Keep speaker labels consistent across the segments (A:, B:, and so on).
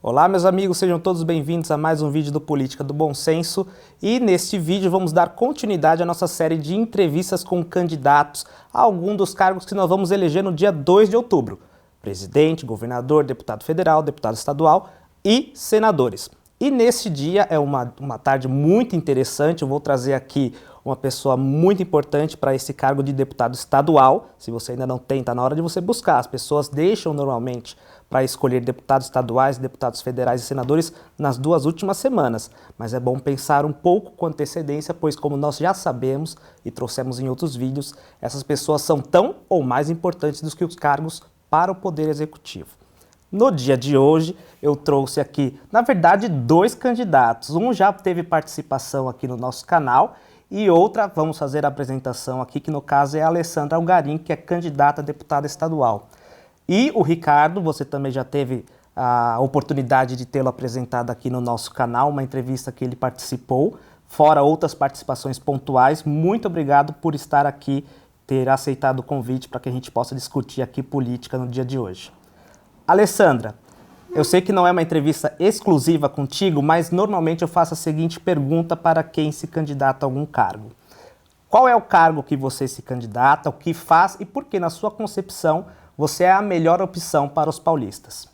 A: Olá, meus amigos, sejam todos bem-vindos a mais um vídeo do Política do Bom Senso. E neste vídeo vamos dar continuidade à nossa série de entrevistas com candidatos a algum dos cargos que nós vamos eleger no dia 2 de outubro. Presidente, governador, deputado federal, deputado estadual e senadores. E neste dia é uma tarde muito interessante, eu vou trazer aqui uma pessoa muito importante para esse cargo de deputado estadual. Se você ainda não tem, está na hora de você buscar. As pessoas deixam normalmente para escolher deputados estaduais, deputados federais e senadores nas 2 últimas semanas. Mas é bom pensar um pouco com antecedência, pois como nós já sabemos e trouxemos em outros vídeos, essas pessoas são tão ou mais importantes do que os cargos para o Poder Executivo. No dia de hoje, eu trouxe aqui, na verdade, 2 candidatos. Um já teve participação aqui no nosso canal e outra, vamos fazer a apresentação aqui, que no caso é a Alessandra Algarim, que é candidata a deputada estadual. E o Ricardo, você também já teve a oportunidade de tê-lo apresentado aqui no nosso canal, uma entrevista que ele participou, fora outras participações pontuais. Muito obrigado por estar aqui, ter aceitado o convite para que a gente possa discutir aqui política no dia de hoje. Alessandra, eu sei que não é uma entrevista exclusiva contigo, mas normalmente eu faço a seguinte pergunta para quem se candidata a algum cargo. Qual é o cargo que você se candidata, o que faz e por que, na sua concepção, você é a melhor opção para os paulistas?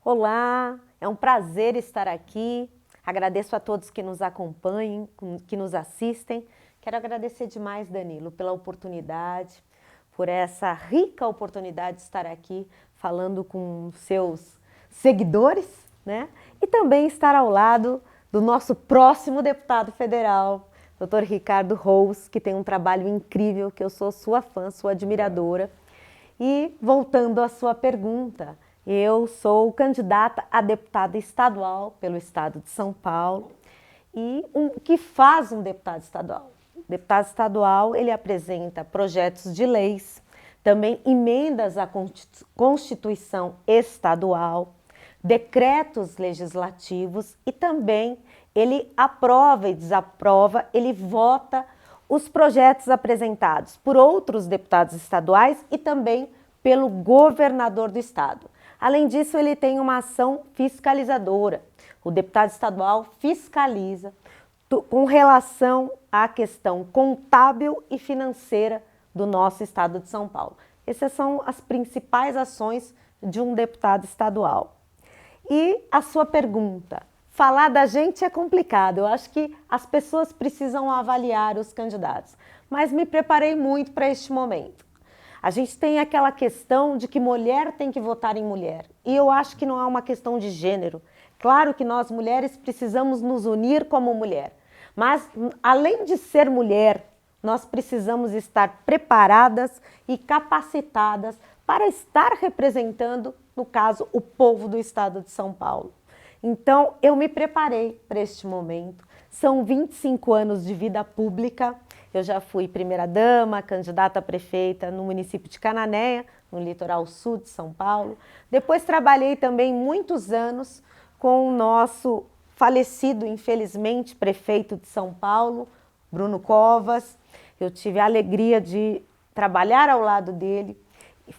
B: Olá, é um prazer estar aqui. Agradeço a todos que nos acompanhem, que nos assistem. Quero agradecer demais, Danilo, pela oportunidade, por essa rica oportunidade de estar aqui falando com seus seguidores, né? E também estar ao lado do nosso próximo deputado federal, Dr. Ricardo Rouse, que tem um trabalho incrível, que eu sou sua fã, sua admiradora. E voltando à sua pergunta, eu sou candidata a deputada estadual pelo estado de São Paulo. E o que faz um deputado estadual? O deputado estadual, ele apresenta projetos de leis, também emendas à Constituição estadual, decretos legislativos e também ele aprova e desaprova, ele vota os projetos apresentados por outros deputados estaduais e também pelo governador do estado. Além disso, ele tem uma ação fiscalizadora. O deputado estadual fiscaliza com relação à questão contábil e financeira do nosso estado de São Paulo. Essas são as principais ações de um deputado estadual. E a sua pergunta, falar da gente é complicado, eu acho que as pessoas precisam avaliar os candidatos, mas me preparei muito para este momento. A gente tem aquela questão de que mulher tem que votar em mulher, e eu acho que não é uma questão de gênero. Claro que nós mulheres precisamos nos unir como mulher, mas além de ser mulher, nós precisamos estar preparadas e capacitadas para estar representando, no caso, o povo do estado de São Paulo. Então, eu me preparei para este momento. São 25 anos de vida pública. Eu já fui primeira-dama, candidata a prefeita no município de Cananéia, no litoral sul de São Paulo. Depois trabalhei também muitos anos com o nosso falecido, infelizmente, prefeito de São Paulo, Bruno Covas. Eu tive a alegria de trabalhar ao lado dele.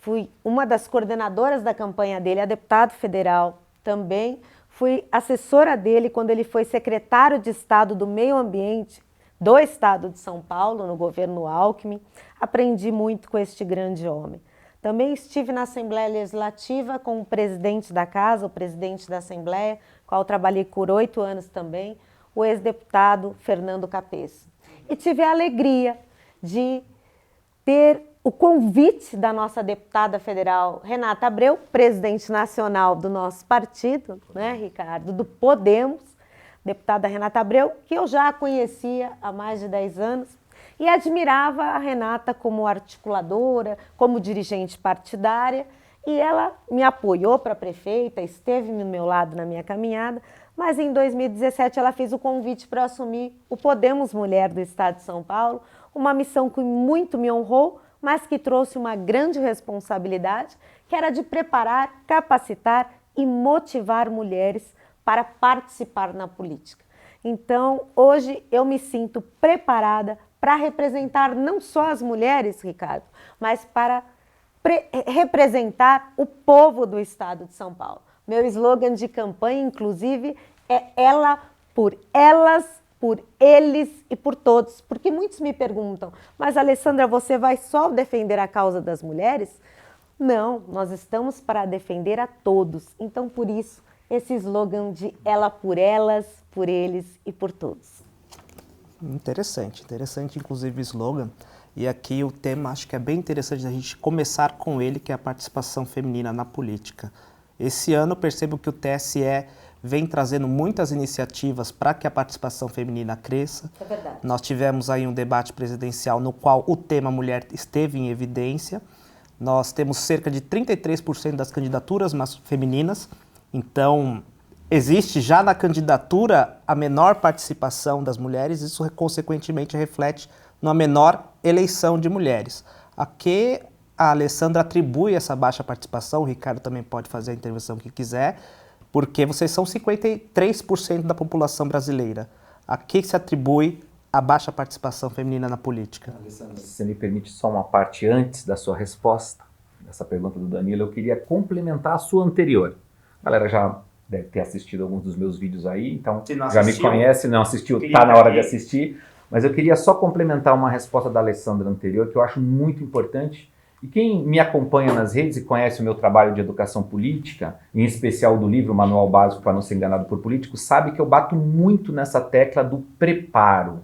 B: Fui uma das coordenadoras da campanha dele, a deputado federal também. Fui assessora dele quando ele foi secretário de Estado do Meio Ambiente do Estado de São Paulo, no governo Alckmin. Aprendi muito com este grande homem. Também estive na Assembleia Legislativa com o presidente da Casa, o presidente da Assembleia, qual trabalhei por 8 anos também, o ex-deputado Fernando Capês. E tive a alegria de ter o convite da nossa deputada federal Renata Abreu, presidente nacional do nosso partido, né, Ricardo, do Podemos, deputada Renata Abreu, que eu já conhecia há mais de 10 anos e admirava a Renata como articuladora, como dirigente partidária, e ela me apoiou para prefeita, esteve do meu lado na minha caminhada, mas em 2017 ela fez o convite para assumir o Podemos Mulher do Estado de São Paulo, uma missão que muito me honrou, mas que trouxe uma grande responsabilidade, que era de preparar, capacitar e motivar mulheres para participar na política. Então, hoje eu me sinto preparada para representar não só as mulheres, Ricardo, mas para representar o povo do estado de São Paulo. Meu slogan de campanha, inclusive, é ela por elas, por eles e por todos. Porque muitos me perguntam, mas Alessandra, você vai só defender a causa das mulheres? Não, nós estamos para defender a todos. Então, por isso, esse slogan de ela por elas, por eles e por todos.
A: Interessante, inclusive o slogan. E aqui o tema acho que é bem interessante a gente começar com ele, que é a participação feminina na política. Esse ano eu percebo que o TSE vem trazendo muitas iniciativas para que a participação feminina cresça.
B: É verdade.
A: Nós tivemos aí um debate presidencial no qual o tema mulher esteve em evidência. Nós temos cerca de 33% das candidaturas femininas, então existe já na candidatura a menor participação das mulheres, isso consequentemente reflete numa menor eleição de mulheres. A que a Alessandra atribui essa baixa participação, o Ricardo também pode fazer a intervenção que quiser, porque vocês são 53% da população brasileira. A que se atribui a baixa participação feminina na política?
C: Alessandra, se você me permite só uma parte antes da sua resposta, dessa pergunta do Danilo, eu queria complementar a sua anterior. A galera já deve ter assistido alguns dos meus vídeos aí, então já me conhece, não assistiu, está na hora de assistir, mas eu queria só complementar uma resposta da Alessandra anterior, que eu acho muito importante. E quem me acompanha nas redes e conhece o meu trabalho de educação política, em especial do livro Manual Básico para Não Ser Enganado por Políticos, sabe que eu bato muito nessa tecla do preparo.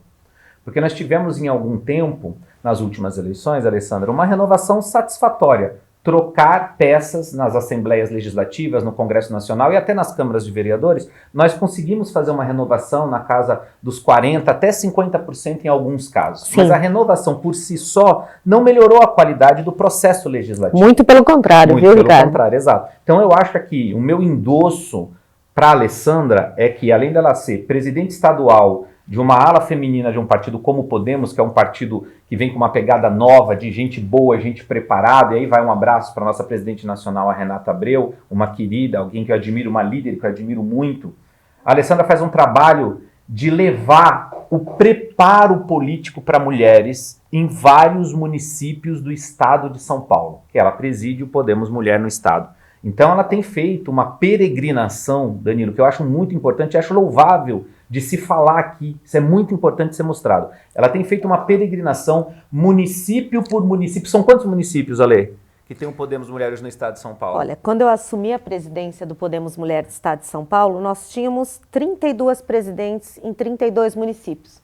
C: Porque nós tivemos em algum tempo, nas últimas eleições, Alessandra, uma renovação satisfatória. Trocar peças nas assembleias legislativas, no Congresso Nacional e até nas câmaras de vereadores, nós conseguimos fazer uma renovação na casa dos 40% até 50% em alguns casos.
B: Sim.
C: Mas a renovação por si só não melhorou a qualidade do processo legislativo.
B: Muito pelo contrário,
C: Muito
B: viu,
C: pelo
B: Ricardo?
C: contrário, exato. Então eu acho que o meu endosso para a Alessandra é que, além dela ser presidente estadual de uma ala feminina de um partido como o Podemos, que é um partido que vem com uma pegada nova, de gente boa, gente preparada, e aí vai um abraço para a nossa presidente nacional, a Renata Abreu, uma querida, alguém que eu admiro, uma líder que eu admiro muito. A Alessandra faz um trabalho de levar o preparo político para mulheres em vários municípios do estado de São Paulo, que ela preside o Podemos Mulher no estado. Então ela tem feito uma peregrinação, Danilo, que eu acho muito importante, acho louvável de se falar aqui, isso é muito importante ser mostrado. Ela tem feito uma peregrinação município por município. São quantos municípios, Ale, que tem o Podemos Mulheres no estado de São Paulo?
B: Olha, quando eu assumi a presidência do Podemos Mulheres do estado de São Paulo, nós tínhamos 32 presidentes em 32 municípios.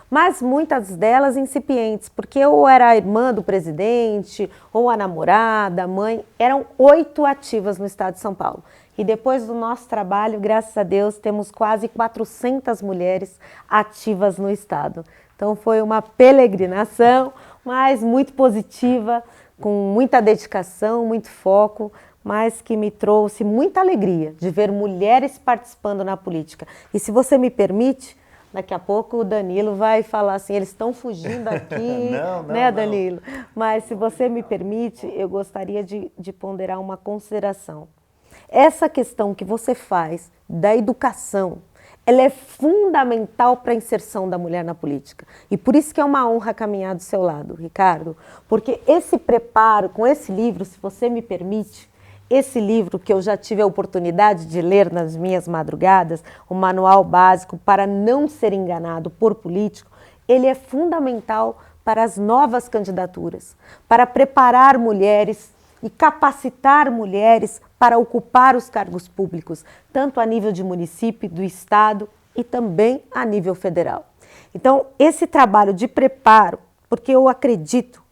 B: Mas muitas delas incipientes, porque ou era a irmã do presidente, ou a namorada, a mãe, eram 8 ativas no estado de São Paulo. E depois do nosso trabalho, graças a Deus, temos quase 400 mulheres ativas no estado. Então foi uma peregrinação, mas muito positiva, com muita dedicação, muito foco, mas que me trouxe muita alegria de ver mulheres participando na política. E se você me permite, daqui a pouco o Danilo vai falar assim, eles estão fugindo aqui, né, Danilo? Mas se você me permite, eu gostaria de ponderar uma consideração. Essa questão que você faz da educação, ela é fundamental para a inserção da mulher na política. E por isso que é uma honra caminhar do seu lado, Ricardo. Porque esse preparo, com esse livro, se você me permite, esse livro que eu já tive a oportunidade de ler nas minhas madrugadas, o Manual Básico para Não Ser Enganado por Político, ele é fundamental para as novas candidaturas, para preparar mulheres e capacitar mulheres para ocupar os cargos públicos, tanto a nível de município, do estado e também a nível federal. Então, esse trabalho de preparo, porque eu acredito,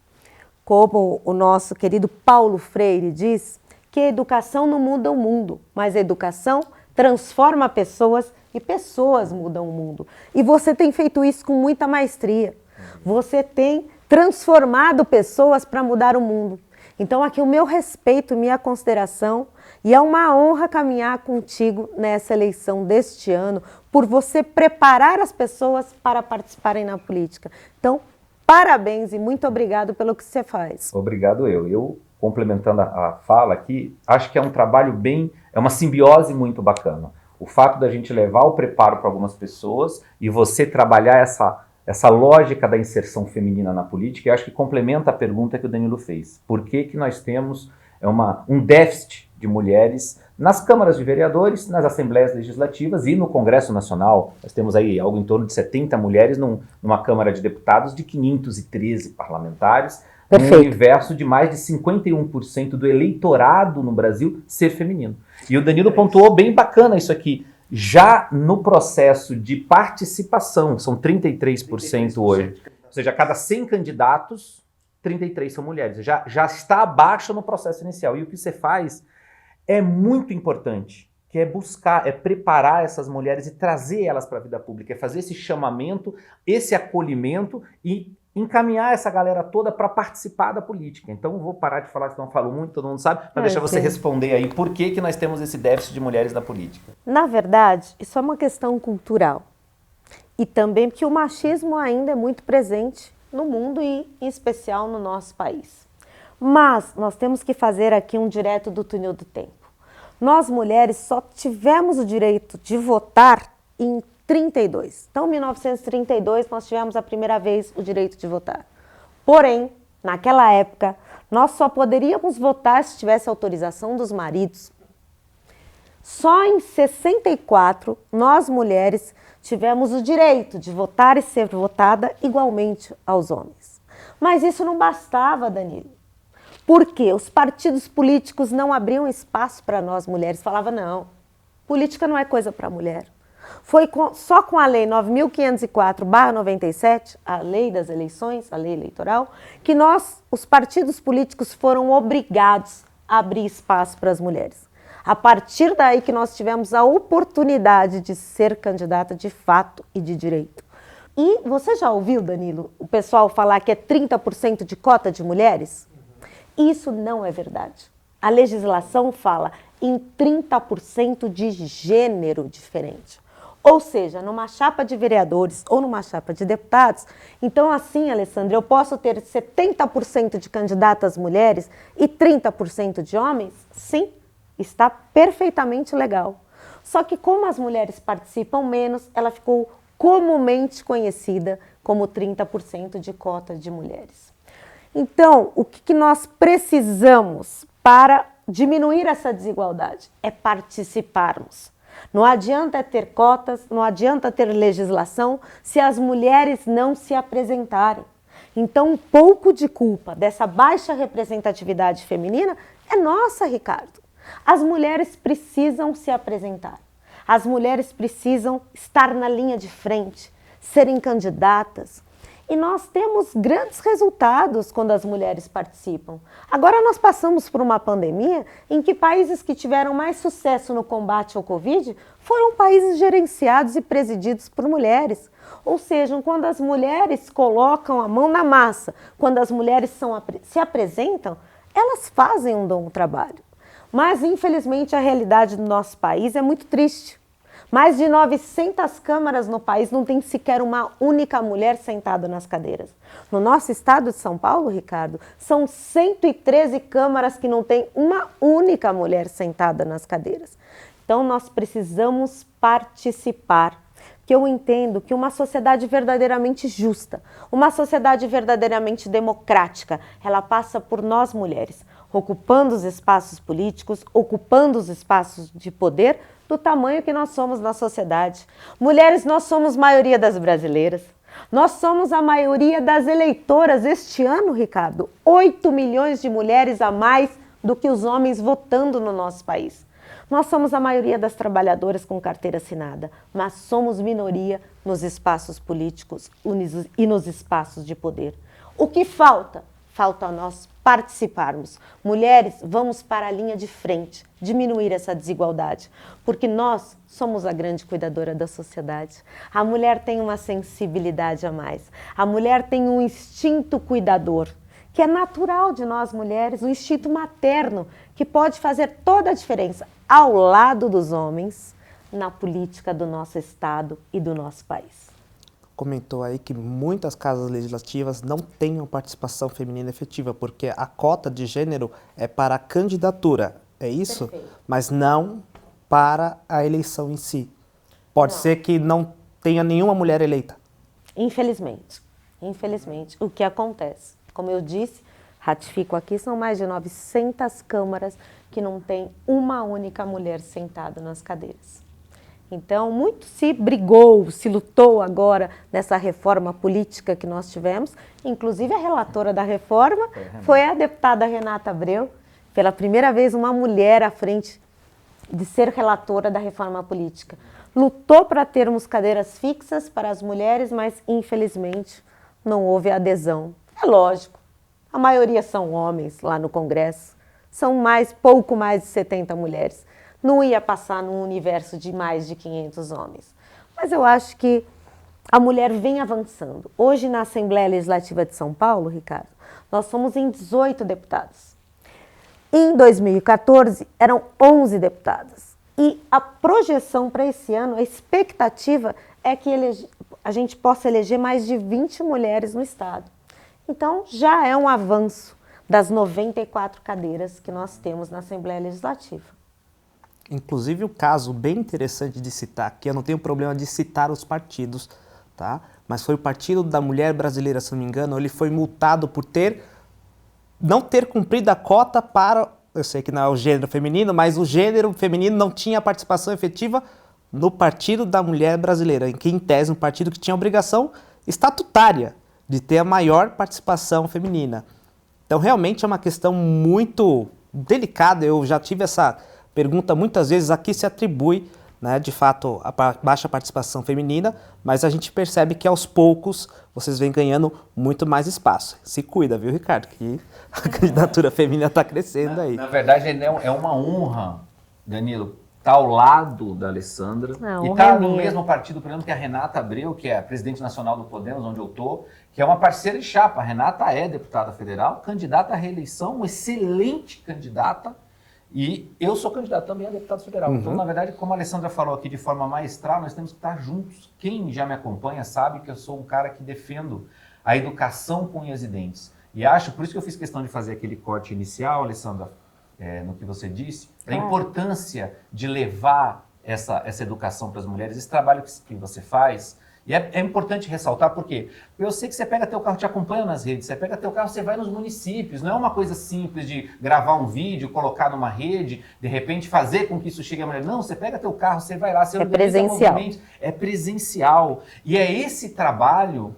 B: como o nosso querido Paulo Freire diz, que a educação não muda o mundo, mas a educação transforma pessoas e pessoas mudam o mundo. E você tem feito isso com muita maestria. Você tem transformado pessoas para mudar o mundo. Então aqui o meu respeito, minha consideração, e é uma honra caminhar contigo nessa eleição deste ano, por você preparar as pessoas para participarem na política. Então, parabéns e muito obrigado pelo que você faz.
C: Obrigado eu. Complementando a fala aqui, acho que é um trabalho é uma simbiose muito bacana. O fato da gente levar o preparo para algumas pessoas e você trabalhar essa lógica da inserção feminina na política, eu acho que complementa a pergunta que o Danilo fez. Por que nós temos um déficit de mulheres nas câmaras de vereadores, nas assembleias legislativas e no Congresso Nacional. Nós temos aí algo em torno de 70 mulheres numa Câmara de Deputados de 513 parlamentares, num universo de mais de 51% do eleitorado no Brasil ser feminino. E o Danilo pontuou bem bacana isso aqui. Já no processo de participação, são 33% hoje, ou seja, a cada 100 candidatos, 33 são mulheres. Já está abaixo no processo inicial. E o que você faz é muito importante, que é buscar, é preparar essas mulheres e trazer elas para a vida pública, é fazer esse chamamento, esse acolhimento e encaminhar essa galera toda para participar da política. Então eu vou parar de falar, senão eu falo muito, todo mundo sabe, mas deixa você responder aí por que nós temos esse déficit de mulheres na política.
B: Na verdade, isso é uma questão cultural. E também porque o machismo ainda é muito presente no mundo e, em especial, no nosso país. Mas nós temos que fazer aqui um direto do túnel do tempo. Nós, mulheres, só tivemos o direito de votar em 32. Então, em 1932, nós tivemos a primeira vez o direito de votar. Porém, naquela época, nós só poderíamos votar se tivesse autorização dos maridos. Só em 64, nós, mulheres, tivemos o direito de votar e ser votada igualmente aos homens. Mas isso não bastava, Danilo. Porque os partidos políticos não abriam espaço para nós mulheres. Falavam, não, política não é coisa para mulher. Foi só com a Lei 9.504/97, a lei das eleições, a lei eleitoral, que nós, os partidos políticos, foram obrigados a abrir espaço para as mulheres. A partir daí que nós tivemos a oportunidade de ser candidata de fato e de direito. E você já ouviu, Danilo, o pessoal falar que é 30% de cota de mulheres? Isso não é verdade. A legislação fala em 30% de gênero diferente. Ou seja, numa chapa de vereadores ou numa chapa de deputados, então assim, Alessandra, eu posso ter 70% de candidatas mulheres e 30% de homens? Sim, está perfeitamente legal. Só que como as mulheres participam menos, ela ficou comumente conhecida como 30% de cota de mulheres. Então, o que nós precisamos para diminuir essa desigualdade? É participarmos. Não adianta ter cotas, não adianta ter legislação se as mulheres não se apresentarem. Então, um pouco de culpa dessa baixa representatividade feminina é nossa, Ricardo. As mulheres precisam se apresentar. As mulheres precisam estar na linha de frente, serem candidatas. E nós temos grandes resultados quando as mulheres participam. Agora nós passamos por uma pandemia em que países que tiveram mais sucesso no combate ao Covid foram países gerenciados e presididos por mulheres. Ou seja, quando as mulheres colocam a mão na massa, quando as mulheres se apresentam, elas fazem um bom trabalho. Mas, infelizmente, a realidade do nosso país é muito triste. Mais de 900 câmaras no país não tem sequer uma única mulher sentada nas cadeiras. No nosso estado de São Paulo, Ricardo, são 113 câmaras que não tem uma única mulher sentada nas cadeiras. Então, nós precisamos participar. Que eu entendo que uma sociedade verdadeiramente justa, uma sociedade verdadeiramente democrática, ela passa por nós mulheres, ocupando os espaços políticos, ocupando os espaços de poder, do tamanho que nós somos na sociedade. Mulheres, nós somos maioria das brasileiras. Nós somos a maioria das eleitoras este ano, Ricardo. 8 milhões de mulheres a mais do que os homens votando no nosso país. Nós somos a maioria das trabalhadoras com carteira assinada, mas somos minoria nos espaços políticos e nos espaços de poder. O que falta? Falta nós participarmos. Mulheres, vamos para a linha de frente, diminuir essa desigualdade, porque nós somos a grande cuidadora da sociedade. A mulher tem uma sensibilidade a mais. A mulher tem um instinto cuidador, que é natural de nós mulheres, um instinto materno, que pode fazer toda a diferença ao lado dos homens na política do nosso estado e do nosso país.
A: Comentou aí que muitas casas legislativas não tenham participação feminina efetiva, porque a cota de gênero é para a candidatura, é isso?
B: Perfeito.
A: Mas não para a eleição em si. Pode ser que não tenha nenhuma mulher eleita.
B: Infelizmente, o que acontece? Como eu disse, ratifico aqui, são mais de 900 câmaras que que não tem uma única mulher sentada nas cadeiras. Então, muito se brigou, se lutou agora nessa reforma política que nós tivemos. Inclusive, a relatora da reforma foi a deputada Renata Abreu. Pela primeira vez, uma mulher à frente de ser relatora da reforma política. Lutou para termos cadeiras fixas para as mulheres, mas, infelizmente, não houve adesão. É lógico, a maioria são homens lá no Congresso. São pouco mais de 70 mulheres. Não ia passar num universo de mais de 500 homens. Mas eu acho que a mulher vem avançando. Hoje, na Assembleia Legislativa de São Paulo, Ricardo, nós somos em 18 deputados. Em 2014, eram 11 deputadas. E a projeção para esse ano, a expectativa é que a gente possa eleger mais de 20 mulheres no Estado. Então, já é um avanço das 94 cadeiras que nós temos na Assembleia Legislativa.
A: Inclusive, o caso bem interessante de citar, que eu não tenho problema de citar os partidos, tá? Mas foi o Partido da Mulher Brasileira, se não me engano, ele foi multado por não ter cumprido a cota para, eu sei que não é o gênero feminino, mas o gênero feminino não tinha participação efetiva no Partido da Mulher Brasileira, em que, em tese, um partido que tinha obrigação estatutária de ter a maior participação feminina. Então, realmente é uma questão muito delicada. Eu já tive essa pergunta muitas vezes, a que se atribui, né, de fato, a baixa participação feminina, mas a gente percebe que aos poucos vocês vêm ganhando muito mais espaço. Se cuida, viu, Ricardo, que a candidatura feminina está crescendo aí.
C: Na verdade, é uma honra, Danilo, estar ao lado da Alessandra e estar no mesmo partido, por exemplo, que a Renata Abreu, que é a presidente nacional do Podemos, onde eu estou, que é uma parceira de chapa. A Renata é deputada federal, candidata à reeleição, uma excelente candidata, e eu sou candidato também a deputado federal. Então, na verdade, como a Alessandra falou aqui de forma maestral, nós temos que estar juntos. Quem já me acompanha sabe que eu sou um cara que defendo a educação com unhas e dentes. E acho, por isso que eu fiz questão de fazer aquele corte inicial, Alessandra, no que você disse, a importância de levar essa educação para as mulheres, esse trabalho que você faz. E é importante ressaltar, porque eu sei que você pega teu carro, te acompanha nas redes, você pega teu carro, você vai nos municípios, não é uma coisa simples de gravar um vídeo, colocar numa rede, de repente fazer com que isso chegue à mulher. Não, você pega teu carro, você vai lá, você
B: presencial.
C: É presencial. E é esse trabalho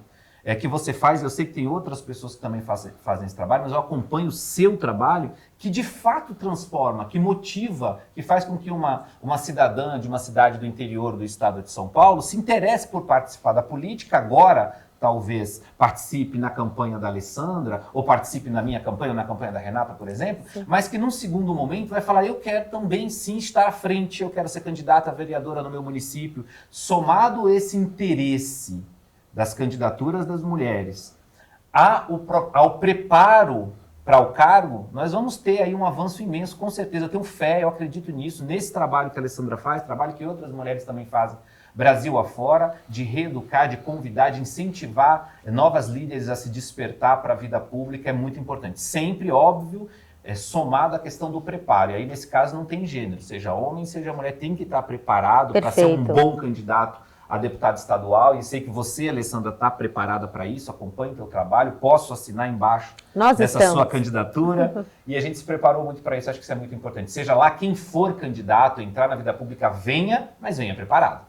C: que você faz, eu sei que tem outras pessoas que também fazem esse trabalho, mas eu acompanho o seu trabalho, que de fato transforma, que motiva, que faz com que uma cidadã de uma cidade do interior do estado de São Paulo se interesse por participar da política. Agora, talvez participe na campanha da Alessandra, ou participe na minha campanha, ou na campanha da Renata, por exemplo, mas que num segundo momento vai falar, eu quero também sim estar à frente, eu quero ser candidata a vereadora no meu município. Somado esse interesse das candidaturas das mulheres ao preparo para o cargo, nós vamos ter aí um avanço imenso, com certeza. Eu tenho fé, eu acredito nisso, nesse trabalho que a Alessandra faz, trabalho que outras mulheres também fazem, Brasil afora, de reeducar, de convidar, de incentivar novas líderes a se despertar para a vida pública, é muito importante. Sempre, óbvio, somado à questão do preparo. E aí, nesse caso, não tem gênero, seja homem, seja mulher, tem que estar preparado para ser um bom candidato a deputado estadual, e sei que você, Alessandra, está preparada para isso, acompanhe o teu trabalho, posso assinar embaixo dessa sua candidatura, e a gente se preparou muito para isso, acho que isso é muito importante. Seja lá quem for candidato, entrar na vida pública, venha, mas venha preparado.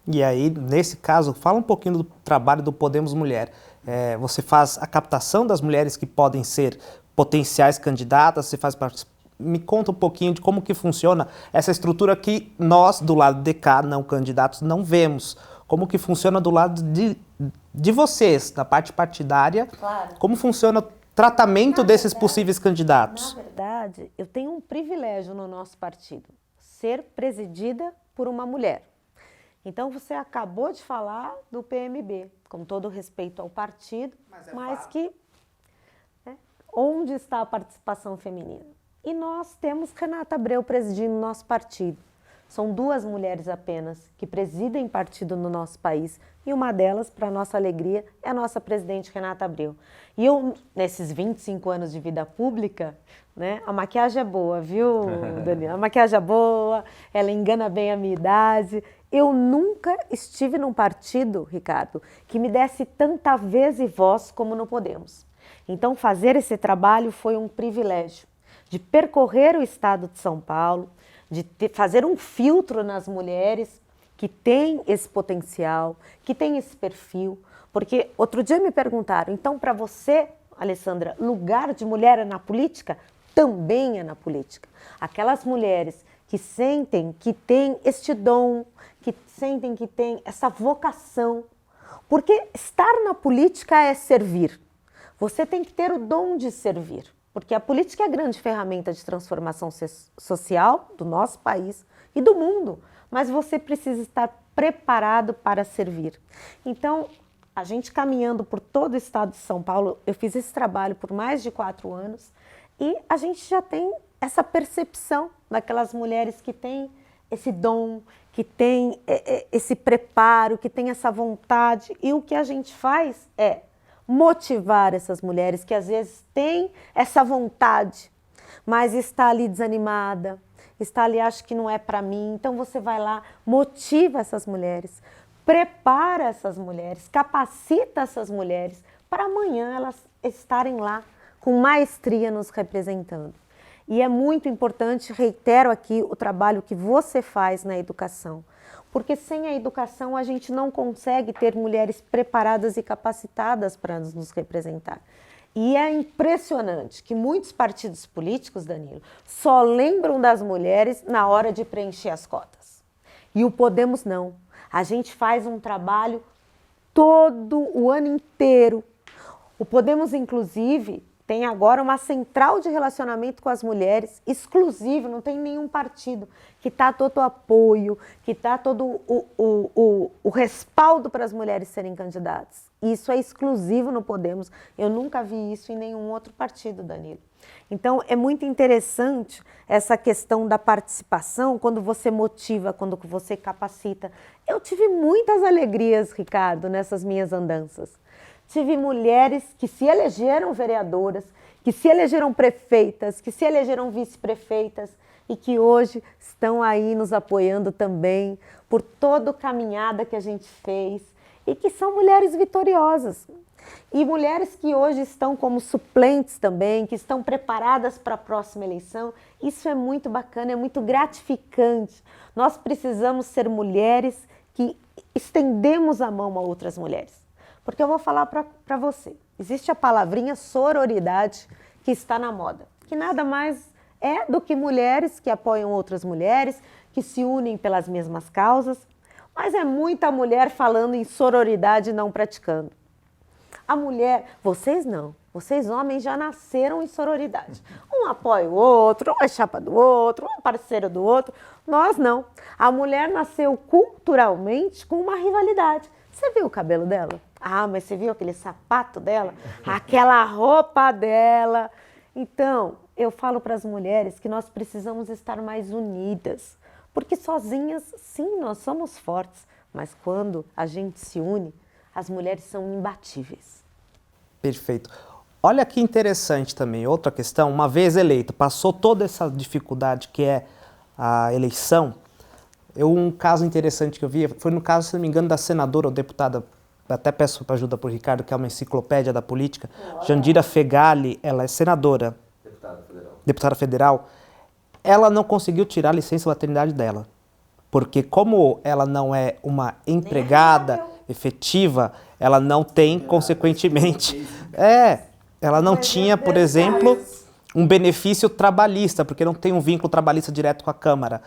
A: E aí, nesse caso, fala um pouquinho do trabalho do Podemos Mulher. Você faz a captação das mulheres que podem ser potenciais candidatas, você faz me conta um pouquinho de como que funciona essa estrutura que nós, do lado de cá, não candidatos, não vemos. Como que funciona do lado de vocês, na parte partidária, como funciona o tratamento desses possíveis candidatos?
B: Na verdade, eu tenho um privilégio no nosso partido, ser presidida por uma mulher. Então, você acabou de falar do PMB, com todo respeito ao partido, mas que onde está a participação feminina? E nós temos Renata Abreu presidindo o nosso partido. São 2 mulheres apenas que presidem partido no nosso país. E uma delas, para nossa alegria, é a nossa presidente Renata Abreu. E eu, nesses 25 anos de vida pública, né, a maquiagem é boa, viu, Danilo? A maquiagem é boa, ela engana bem a minha idade. Eu nunca estive num partido, Ricardo, que me desse tanta vez e voz como no Podemos. Então, fazer esse trabalho foi um privilégio. de percorrer o estado de São Paulo, de fazer um filtro nas mulheres que têm esse potencial, que têm esse perfil. Porque outro dia me perguntaram, então para você, Alessandra, lugar de mulher é na política? Também é na política. Aquelas mulheres que sentem que têm este dom, que sentem que têm essa vocação. Porque estar na política é servir. Você tem que ter o dom de servir. Porque a política é a grande ferramenta de transformação social do nosso país e do mundo. Mas você precisa estar preparado para servir. Então, a gente caminhando por todo o estado de São Paulo, eu fiz esse trabalho por mais de 4 anos e a gente já tem essa percepção daquelas mulheres que têm esse dom, que têm esse preparo, que têm essa vontade. E o que a gente faz é motivar essas mulheres que às vezes têm essa vontade, mas está ali desanimada, está ali, acha que não é para mim. Então você vai lá, motiva essas mulheres, prepara essas mulheres, capacita essas mulheres para amanhã elas estarem lá com maestria nos representando. E é muito importante, reitero aqui, o trabalho que você faz na educação. Porque sem a educação a gente não consegue ter mulheres preparadas e capacitadas para nos representar. E é impressionante que muitos partidos políticos, Danilo, só lembram das mulheres na hora de preencher as cotas. E o Podemos não. A gente faz um trabalho todo o ano inteiro. O Podemos, inclusive, tem agora uma central de relacionamento com as mulheres, exclusivo, não tem nenhum partido, que está todo o apoio, que está todo o respaldo para as mulheres serem candidatas. Isso é exclusivo no Podemos. Eu nunca vi isso em nenhum outro partido, Danilo. Então, é muito interessante essa questão da participação, quando você motiva, quando você capacita. Eu tive muitas alegrias, Ricardo, nessas minhas andanças. Tive mulheres que se elegeram vereadoras, que se elegeram prefeitas, que se elegeram vice-prefeitas e que hoje estão aí nos apoiando também por toda a caminhada que a gente fez e que são mulheres vitoriosas. E mulheres que hoje estão como suplentes também, que estão preparadas para a próxima eleição. Isso é muito bacana, é muito gratificante. Nós precisamos ser mulheres que estendemos a mão a outras mulheres. Porque eu vou falar para você, existe a palavrinha sororidade que está na moda, que nada mais é do que mulheres que apoiam outras mulheres, que se unem pelas mesmas causas, mas é muita mulher falando em sororidade e não praticando. A mulher, vocês não, vocês homens já nasceram em sororidade. Um apoia o outro, um é chapa do outro, um é parceiro do outro. Nós não. A mulher nasceu culturalmente com uma rivalidade. Você viu o cabelo dela? Ah, mas você viu aquele sapato dela? Aquela roupa dela? Então, eu falo para as mulheres que nós precisamos estar mais unidas. Porque sozinhas, sim, nós somos fortes. Mas quando a gente se une, as mulheres são imbatíveis.
A: Perfeito. Olha que interessante também, outra questão, uma vez eleita, passou toda essa dificuldade que é a eleição. Um caso interessante que eu vi foi no caso, se não me engano, da senadora ou deputada, até peço para ajuda para o Ricardo, que é uma enciclopédia da política, Jandira Fegali, ela é senadora, deputada federal, ela não conseguiu tirar a licença maternidade dela, porque como ela não é uma empregada efetiva, ela não tem, consequentemente, ela não tinha, por exemplo, um benefício trabalhista, porque não tem um vínculo trabalhista direto com a Câmara.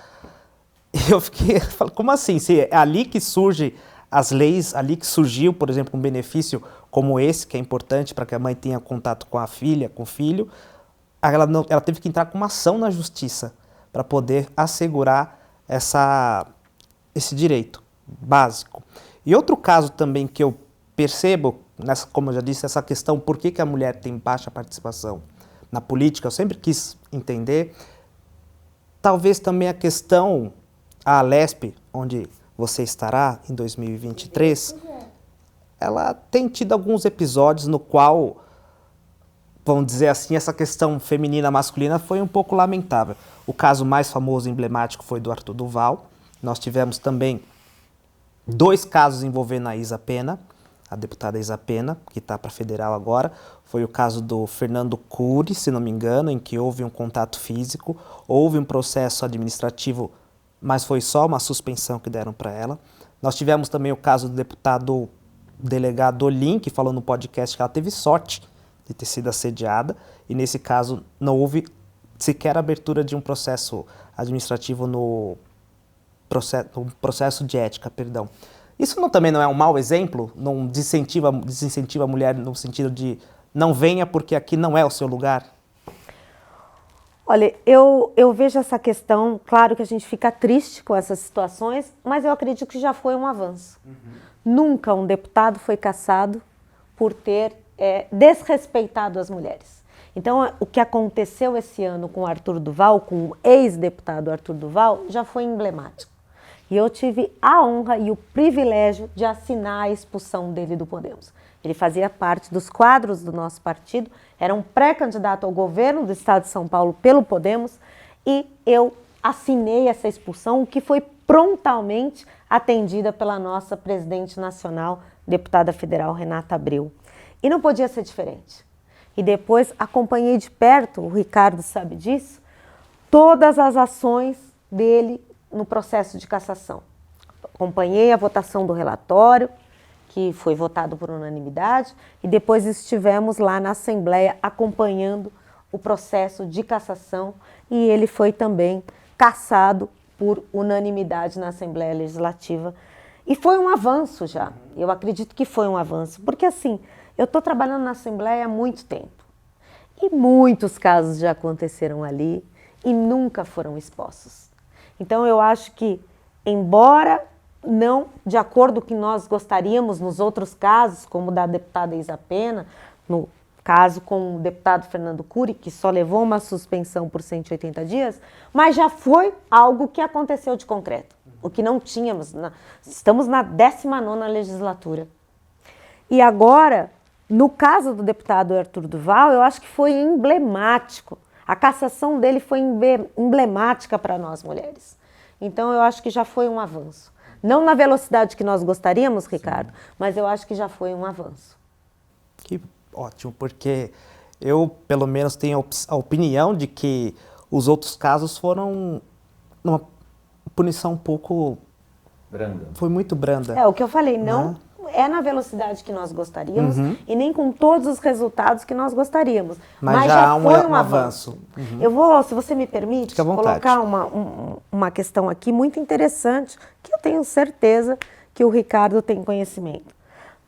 A: Eu fiquei, como assim? Se é ali que surgem as leis, ali que surgiu, por exemplo, um benefício como esse, que é importante para que a mãe tenha contato com a filha, com o filho, ela teve que entrar com uma ação na justiça para poder assegurar esse direito básico. E outro caso também que eu percebo, como eu já disse, essa questão, por que a mulher tem baixa participação na política, eu sempre quis entender, talvez também a questão, a Alesp, onde você estará em 2023, ela tem tido alguns episódios no qual, vamos dizer assim, essa questão feminina-masculina foi um pouco lamentável. O caso mais famoso e emblemático foi do Arthur Duval. Nós tivemos também 2 casos envolvendo a Isa Pena, a deputada Isa Pena, que está para federal agora. Foi o caso do Fernando Cury, se não me engano, em que houve um contato físico, houve um processo administrativo, mas foi só uma suspensão que deram para ela. Nós tivemos também o caso do deputado delegado Olim, que falou no podcast que ela teve sorte de ter sido assediada, e nesse caso não houve sequer abertura de um processo administrativo no processo de ética, perdão. Isso também não é um mau exemplo? Não desincentiva a mulher no sentido de não venha porque aqui não é o seu lugar?
B: Olha, eu vejo essa questão, claro que a gente fica triste com essas situações, mas eu acredito que já foi um avanço. Nunca um deputado foi cassado por ter desrespeitado as mulheres. Então, o que aconteceu esse ano com o Arthur Duval, com o ex-deputado Arthur Duval, já foi emblemático. E eu tive a honra e o privilégio de assinar a expulsão dele do Podemos. Ele fazia parte dos quadros do nosso partido, era um pré-candidato ao governo do estado de São Paulo pelo Podemos, e eu assinei essa expulsão, que foi prontamente atendida pela nossa presidente nacional, deputada federal Renata Abreu. E não podia ser diferente. E depois acompanhei de perto, o Ricardo sabe disso, todas as ações dele no processo de cassação. Acompanhei a votação do relatório, que foi votado por unanimidade, e depois estivemos lá na Assembleia acompanhando o processo de cassação, e ele foi também cassado por unanimidade na Assembleia Legislativa. E foi um avanço já, eu acredito que foi um avanço, porque assim, eu estou trabalhando na Assembleia há muito tempo, e muitos casos já aconteceram ali e nunca foram expostos. Então eu acho que, embora não de acordo com o que nós gostaríamos nos outros casos, como o da deputada Isa Pena, no caso com o deputado Fernando Cury, que só levou uma suspensão por 180 dias, mas já foi algo que aconteceu de concreto, o que não tínhamos. Estamos na 19ª legislatura. E agora, no caso do deputado Arthur Duval, eu acho que foi emblemático. A cassação dele foi emblemática para nós mulheres. Então eu acho que já foi um avanço. Não na velocidade que nós gostaríamos, Ricardo, mas eu acho que já foi um avanço.
A: Que ótimo, porque eu, pelo menos, tenho a opinião de que os outros casos foram uma punição um pouco...
C: branda.
A: Foi muito branda.
B: É o que eu falei, não é na velocidade que nós gostaríamos e nem com todos os resultados que nós gostaríamos. Mas já foi um avanço. Eu vou, se você me permite, colocar uma questão aqui muito interessante, que eu tenho certeza que o Ricardo tem conhecimento.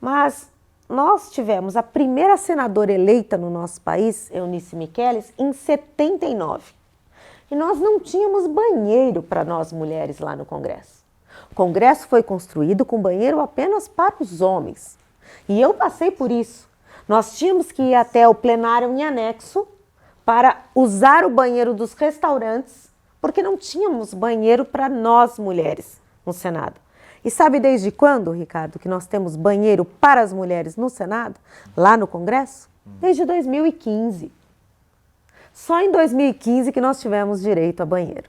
B: Mas nós tivemos a primeira senadora eleita no nosso país, Eunice Miquelis, em 79. E nós não tínhamos banheiro para nós mulheres lá no Congresso. O Congresso foi construído com banheiro apenas para os homens. E eu passei por isso. Nós tínhamos que ir até o plenário em anexo para usar o banheiro dos restaurantes, porque não tínhamos banheiro para nós mulheres no Senado. E sabe desde quando, Ricardo, que nós temos banheiro para as mulheres no Senado, lá no Congresso? Desde 2015. Só em 2015 que nós tivemos direito a banheiro.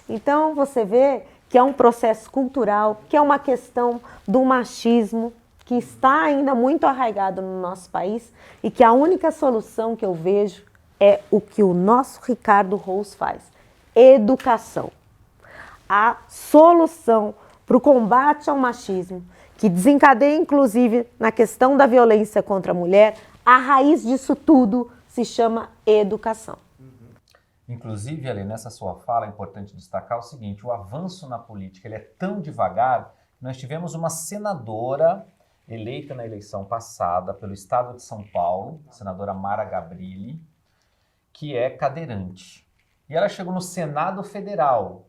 B: Então, você vê que é um processo cultural, que é uma questão do machismo, que está ainda muito arraigado no nosso país e que a única solução que eu vejo é o que o nosso Ricardo Rous faz: educação. A solução para o combate ao machismo, que desencadeia inclusive na questão da violência contra a mulher, a raiz disso tudo se chama educação.
C: Inclusive, ali nessa sua fala é importante destacar o seguinte: o avanço na política ele é tão devagar que nós tivemos uma senadora eleita na eleição passada pelo estado de São Paulo, a senadora Mara Gabrilli, que é cadeirante. E ela chegou no Senado Federal.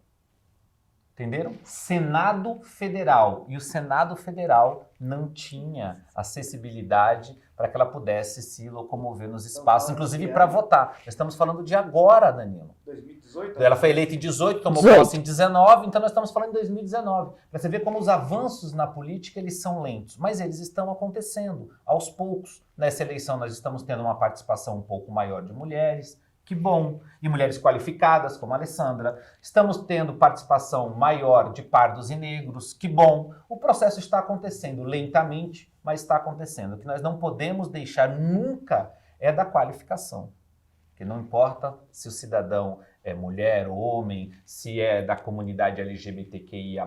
C: Entenderam? Senado Federal. E o Senado Federal não tinha acessibilidade para que ela pudesse se locomover nos espaços, inclusive para votar. Nós estamos falando de agora, Danilo.
D: 2018?
C: Ela foi eleita em 18, tomou posse em 19, então nós estamos falando em 2019. Para você ver como os avanços na política eles são lentos, mas eles estão acontecendo aos poucos. Nessa eleição nós estamos tendo uma participação um pouco maior de mulheres, Que bom. E mulheres qualificadas, como a Alessandra. Estamos tendo participação maior de pardos e negros. Que bom. O processo está acontecendo lentamente, mas está acontecendo. O que nós não podemos deixar nunca é da qualificação. Que não importa se o cidadão é mulher ou homem, se é da comunidade LGBTQIA+,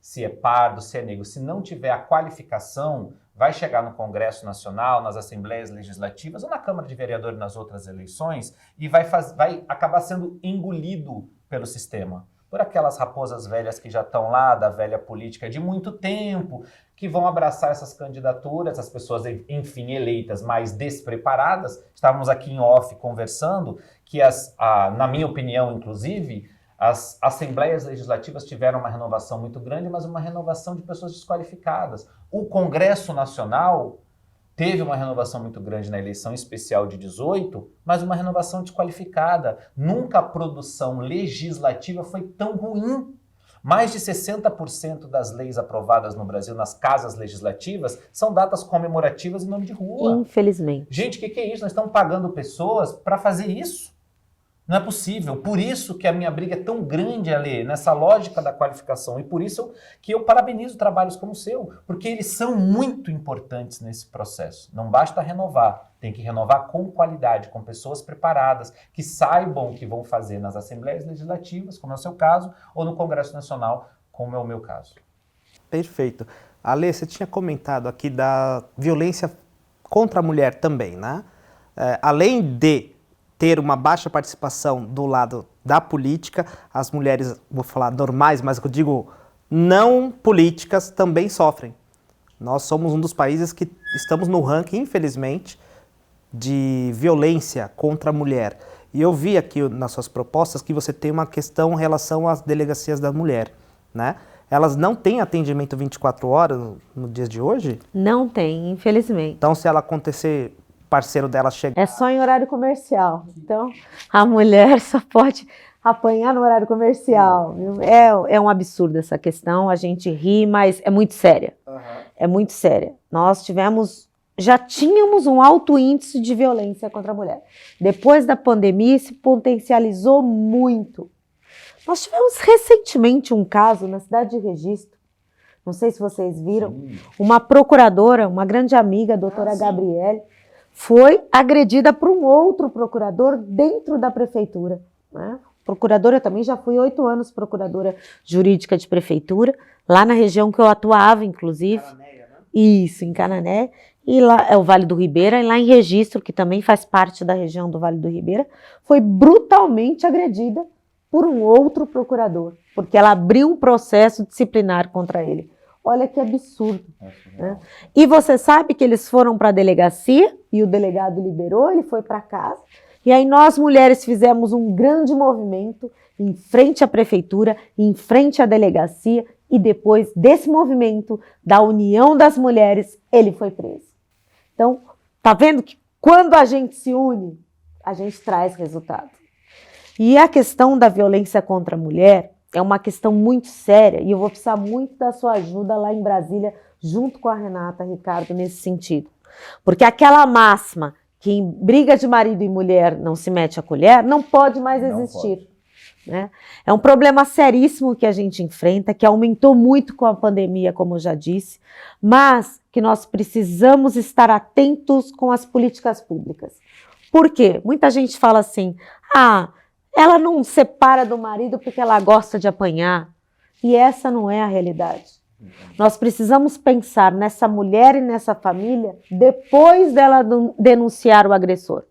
C: se é pardo, se é negro. Se não tiver a qualificação, vai chegar no Congresso Nacional, nas Assembleias Legislativas ou na Câmara de Vereadores nas outras eleições e vai acabar sendo engolido pelo sistema. Por aquelas raposas velhas que já estão lá, da velha política de muito tempo, que vão abraçar essas candidaturas, as pessoas, enfim, eleitas, mais despreparadas. Estávamos aqui em off conversando que, na minha opinião, inclusive, as assembleias legislativas tiveram uma renovação muito grande, mas uma renovação de pessoas desqualificadas. O Congresso Nacional teve uma renovação muito grande na eleição especial de 18, mas uma renovação desqualificada. Nunca a produção legislativa foi tão ruim. Mais de 60% das leis aprovadas no Brasil nas casas legislativas são datas comemorativas em nome de rua.
B: Infelizmente.
C: Gente, o que é isso? Nós estamos pagando pessoas para fazer isso? Não é possível. Por isso que a minha briga é tão grande, Ale, nessa lógica da qualificação. E por isso que eu parabenizo trabalhos como o seu, porque eles são muito importantes nesse processo. Não basta renovar, tem que renovar com qualidade, com pessoas preparadas, que saibam o que vão fazer nas Assembleias Legislativas, como é o seu caso, ou no Congresso Nacional, como é o meu caso.
A: Perfeito. Ale, você tinha comentado aqui da violência contra a mulher também, né? Além de ter uma baixa participação do lado da política, as mulheres, vou falar normais, mas eu digo não políticas, também sofrem. Nós somos um dos países que estamos no ranking, infelizmente, de violência contra a mulher. E eu vi aqui nas suas propostas que você tem uma questão em relação às delegacias da mulher, né? Elas não têm atendimento 24 horas no dia de hoje?
B: Não tem, infelizmente.
A: Então, se ela acontecer, parceiro dela chegar...
B: É só em horário comercial. Então, a mulher só pode apanhar no horário comercial. Viu? É um absurdo essa questão, a gente ri, mas é muito séria. É muito séria. Nós já tínhamos um alto índice de violência contra a mulher. Depois da pandemia, se potencializou muito. Nós tivemos recentemente um caso na cidade de Registro, não sei se vocês viram, uma procuradora, uma grande amiga, a doutora Gabriele, foi agredida por um outro procurador dentro da prefeitura, né? Procuradora, também já fui 8 anos procuradora jurídica de prefeitura, lá na região que eu atuava, inclusive. Cananéia, né? Isso, em Canané. E lá é o Vale do Ribeira, e lá em Registro, que também faz parte da região do Vale do Ribeira, foi brutalmente agredida por um outro procurador, porque ela abriu um processo disciplinar contra ele. Olha que absurdo. Né? E você sabe que eles foram para a delegacia e o delegado liberou, ele foi para casa. E aí nós mulheres fizemos um grande movimento em frente à prefeitura, em frente à delegacia, e depois desse movimento, da união das mulheres, ele foi preso. Então, tá vendo que quando a gente se une, a gente traz resultado. E a questão da violência contra a mulher é uma questão muito séria e eu vou precisar muito da sua ajuda lá em Brasília, junto com a Renata, Ricardo, nesse sentido. Porque aquela máxima que em briga de marido e mulher não se mete a colher, não pode mais existir. Né? É um problema seríssimo que a gente enfrenta, que aumentou muito com a pandemia, como eu já disse, mas que nós precisamos estar atentos com as políticas públicas. Por quê? Muita gente fala assim, ela não separa do marido porque ela gosta de apanhar. E essa não é a realidade. Nós precisamos pensar nessa mulher e nessa família depois dela denunciar o agressor.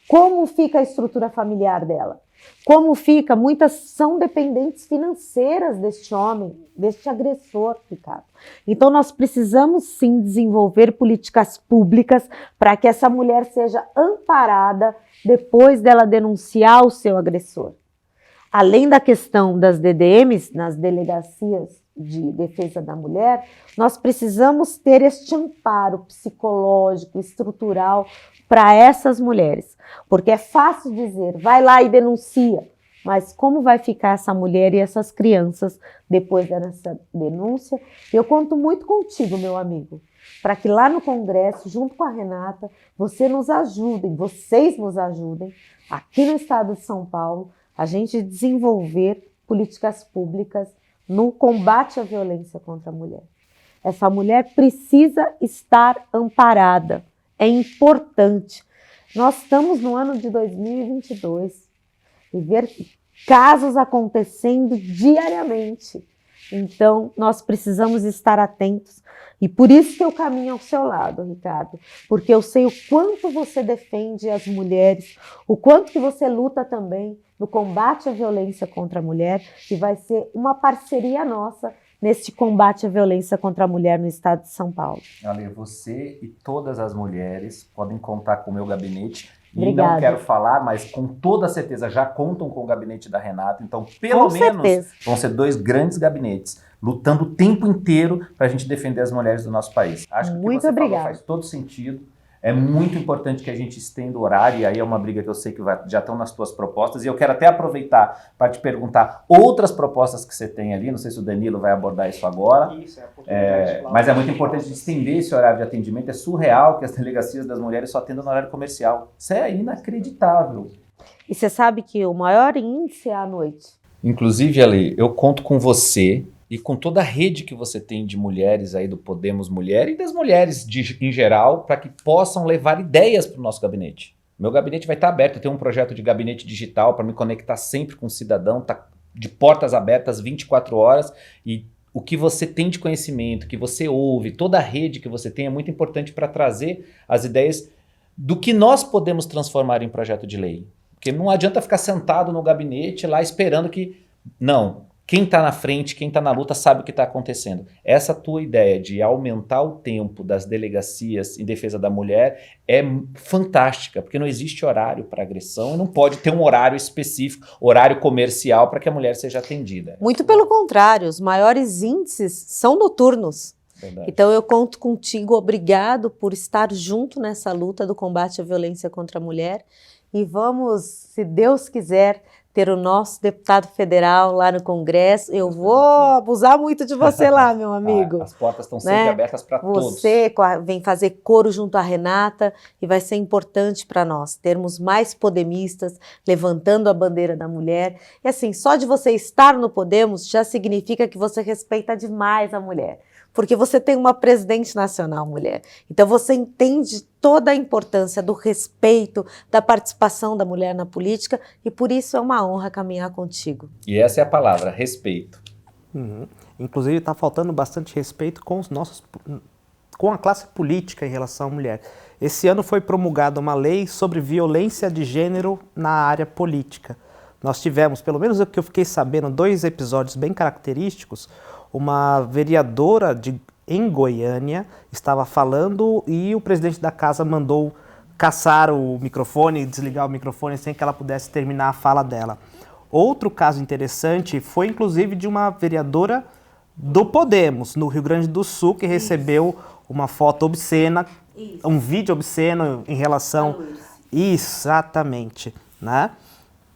B: Como fica a estrutura familiar dela? Como fica? Muitas são dependentes financeiras deste homem, deste agressor, Ricardo. Então nós precisamos sim desenvolver políticas públicas para que essa mulher seja amparada depois dela denunciar o seu agressor. Além da questão das DDMs, nas delegacias de defesa da mulher, nós precisamos ter este amparo psicológico, estrutural para essas mulheres. Porque é fácil dizer, vai lá e denuncia. Mas como vai ficar essa mulher e essas crianças depois dessa denúncia? Eu conto muito contigo, meu amigo, para que lá no Congresso, junto com a Renata, vocês nos ajudem, aqui no estado de São Paulo, a gente desenvolver políticas públicas no combate à violência contra a mulher. Essa mulher precisa estar amparada, é importante. Nós estamos no ano de 2022 e ver casos acontecendo diariamente. Então, nós precisamos estar atentos. E por isso que eu caminho ao seu lado, Ricardo, porque eu sei o quanto você defende as mulheres, o quanto que você luta também no combate à violência contra a mulher, e vai ser uma parceria nossa neste combate à violência contra a mulher no estado de São Paulo.
C: Ale, você e todas as mulheres podem contar com o meu gabinete.
B: Obrigada.
C: E não quero falar, mas com toda certeza já contam com o gabinete da Renata. Então, pelo menos, vão ser 2 grandes gabinetes, lutando o tempo inteiro para a gente defender as mulheres do nosso país. Acho que o que você falou faz todo sentido. É muito importante que a gente estenda o horário, e aí é uma briga que eu sei que já estão nas tuas propostas, e eu quero até aproveitar para te perguntar outras propostas que você tem ali, não sei se o Danilo vai abordar isso agora, mas é muito importante estender esse horário de atendimento. É surreal que as delegacias das mulheres só atendam no horário comercial. Isso é inacreditável.
B: E você sabe que o maior índice é à noite.
C: Inclusive, Ale, eu conto com você e com toda a rede que você tem de mulheres aí do Podemos Mulher e das mulheres em geral, para que possam levar ideias para o nosso gabinete. Meu gabinete vai estar aberto, eu tenho um projeto de gabinete digital para me conectar sempre com o cidadão, tá de portas abertas 24 horas, e o que você tem de conhecimento, que você ouve, toda a rede que você tem é muito importante para trazer as ideias do que nós podemos transformar em projeto de lei. Porque não adianta ficar sentado no gabinete lá esperando que... Não. Quem está na frente, quem está na luta sabe o que está acontecendo. Essa tua ideia de aumentar o tempo das delegacias em defesa da mulher é fantástica, porque não existe horário para agressão e não pode ter um horário específico, horário comercial para que a mulher seja atendida.
B: Muito pelo contrário, os maiores índices são noturnos.
C: Verdade.
B: Então eu conto contigo, obrigado por estar junto nessa luta do combate à violência contra a mulher, e vamos, se Deus quiser, ter o nosso deputado federal lá no Congresso. Eu vou abusar muito de você lá, meu amigo.
C: As portas estão sempre abertas para todos.
B: Você vem fazer coro junto à Renata, e vai ser importante para nós termos mais podemistas levantando a bandeira da mulher. E assim, só de você estar no Podemos já significa que você respeita demais a mulher. Porque você tem uma presidente nacional, mulher. Então você entende toda a importância do respeito, da participação da mulher na política, e por isso é uma honra caminhar contigo.
C: E essa é a palavra, respeito.
A: Inclusive está faltando bastante respeito com a classe política em relação à mulher. Esse ano foi promulgada uma lei sobre violência de gênero na área política. Nós tivemos, pelo menos o que eu fiquei sabendo, 2 episódios bem característicos. Uma vereadora em Goiânia estava falando e o presidente da casa mandou caçar o microfone, desligar o microfone sem que ela pudesse terminar a fala dela. Outro caso interessante foi inclusive de uma vereadora do Podemos, no Rio Grande do Sul, que recebeu uma foto obscena, um vídeo obsceno em relação... Exatamente, né?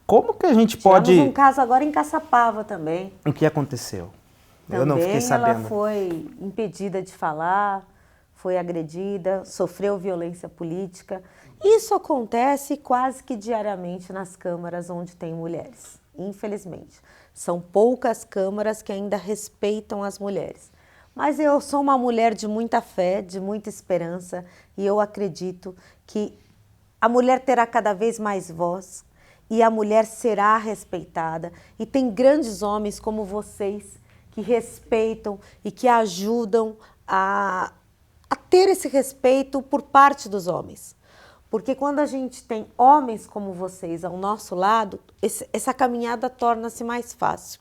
A: Como que a gente pode...
B: Tivemos um caso agora em Caçapava também.
A: O que aconteceu?
B: Também
A: eu não fiquei sabendo.
B: Ela foi impedida de falar, foi agredida, sofreu violência política. Isso acontece quase que diariamente nas câmaras onde tem mulheres, infelizmente. São poucas câmaras que ainda respeitam as mulheres. Mas eu sou uma mulher de muita fé, de muita esperança, e eu acredito que a mulher terá cada vez mais voz e a mulher será respeitada. E tem grandes homens como vocês que respeitam e que ajudam a ter esse respeito por parte dos homens. Porque quando a gente tem homens como vocês ao nosso lado, essa caminhada torna-se mais fácil.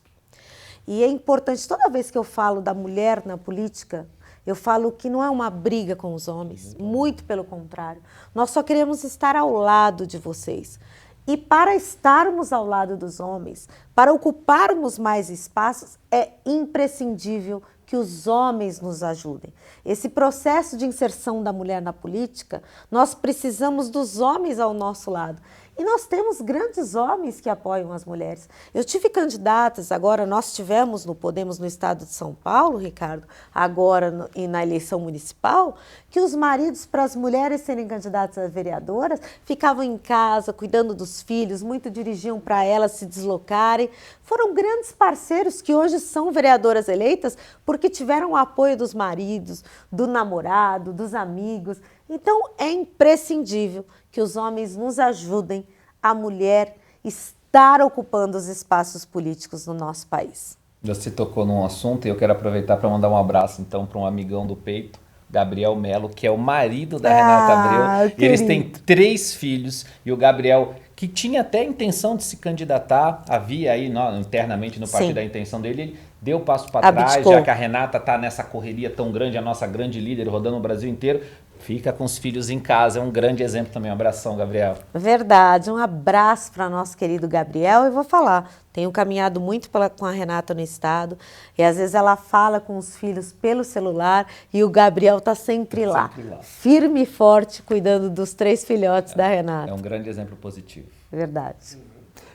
B: E é importante, toda vez que eu falo da mulher na política, eu falo que não é uma briga com os homens, muito pelo contrário. Nós só queremos estar ao lado de vocês. E para estarmos ao lado dos homens, para ocuparmos mais espaços, é imprescindível que os homens nos ajudem. Esse processo de inserção da mulher na política, nós precisamos dos homens ao nosso lado. E nós temos grandes homens que apoiam as mulheres. Eu tive candidatas, agora nós tivemos no Podemos no estado de São Paulo, Ricardo, agora e na eleição municipal, que os maridos para as mulheres serem candidatas a vereadoras ficavam em casa, cuidando dos filhos, muito dirigiam para elas se deslocarem. Foram grandes parceiros que hoje são vereadoras eleitas porque tiveram o apoio dos maridos, do namorado, dos amigos. Então é imprescindível que os homens nos ajudem a mulher estar ocupando os espaços políticos no nosso país.
C: Você tocou num assunto e eu quero aproveitar para mandar um abraço então para um amigão do peito, Gabriel Melo, que é o marido da Renata Abreu. E eles têm 3 filhos e o Gabriel, que tinha até a intenção de se candidatar, havia aí internamente no partido a intenção dele, ele deu passo para trás, já que a Renata está nessa correria tão grande, a nossa grande líder rodando o Brasil inteiro. Fica com os filhos em casa, é um grande exemplo também. Um abração, Gabriel.
B: Verdade, um abraço para nosso querido Gabriel. Eu vou falar, tenho caminhado muito com a Renata no estado e às vezes ela fala com os filhos pelo celular e o Gabriel está sempre lá, firme e forte, cuidando dos 3 filhotes da Renata.
C: É um grande exemplo positivo.
B: Verdade.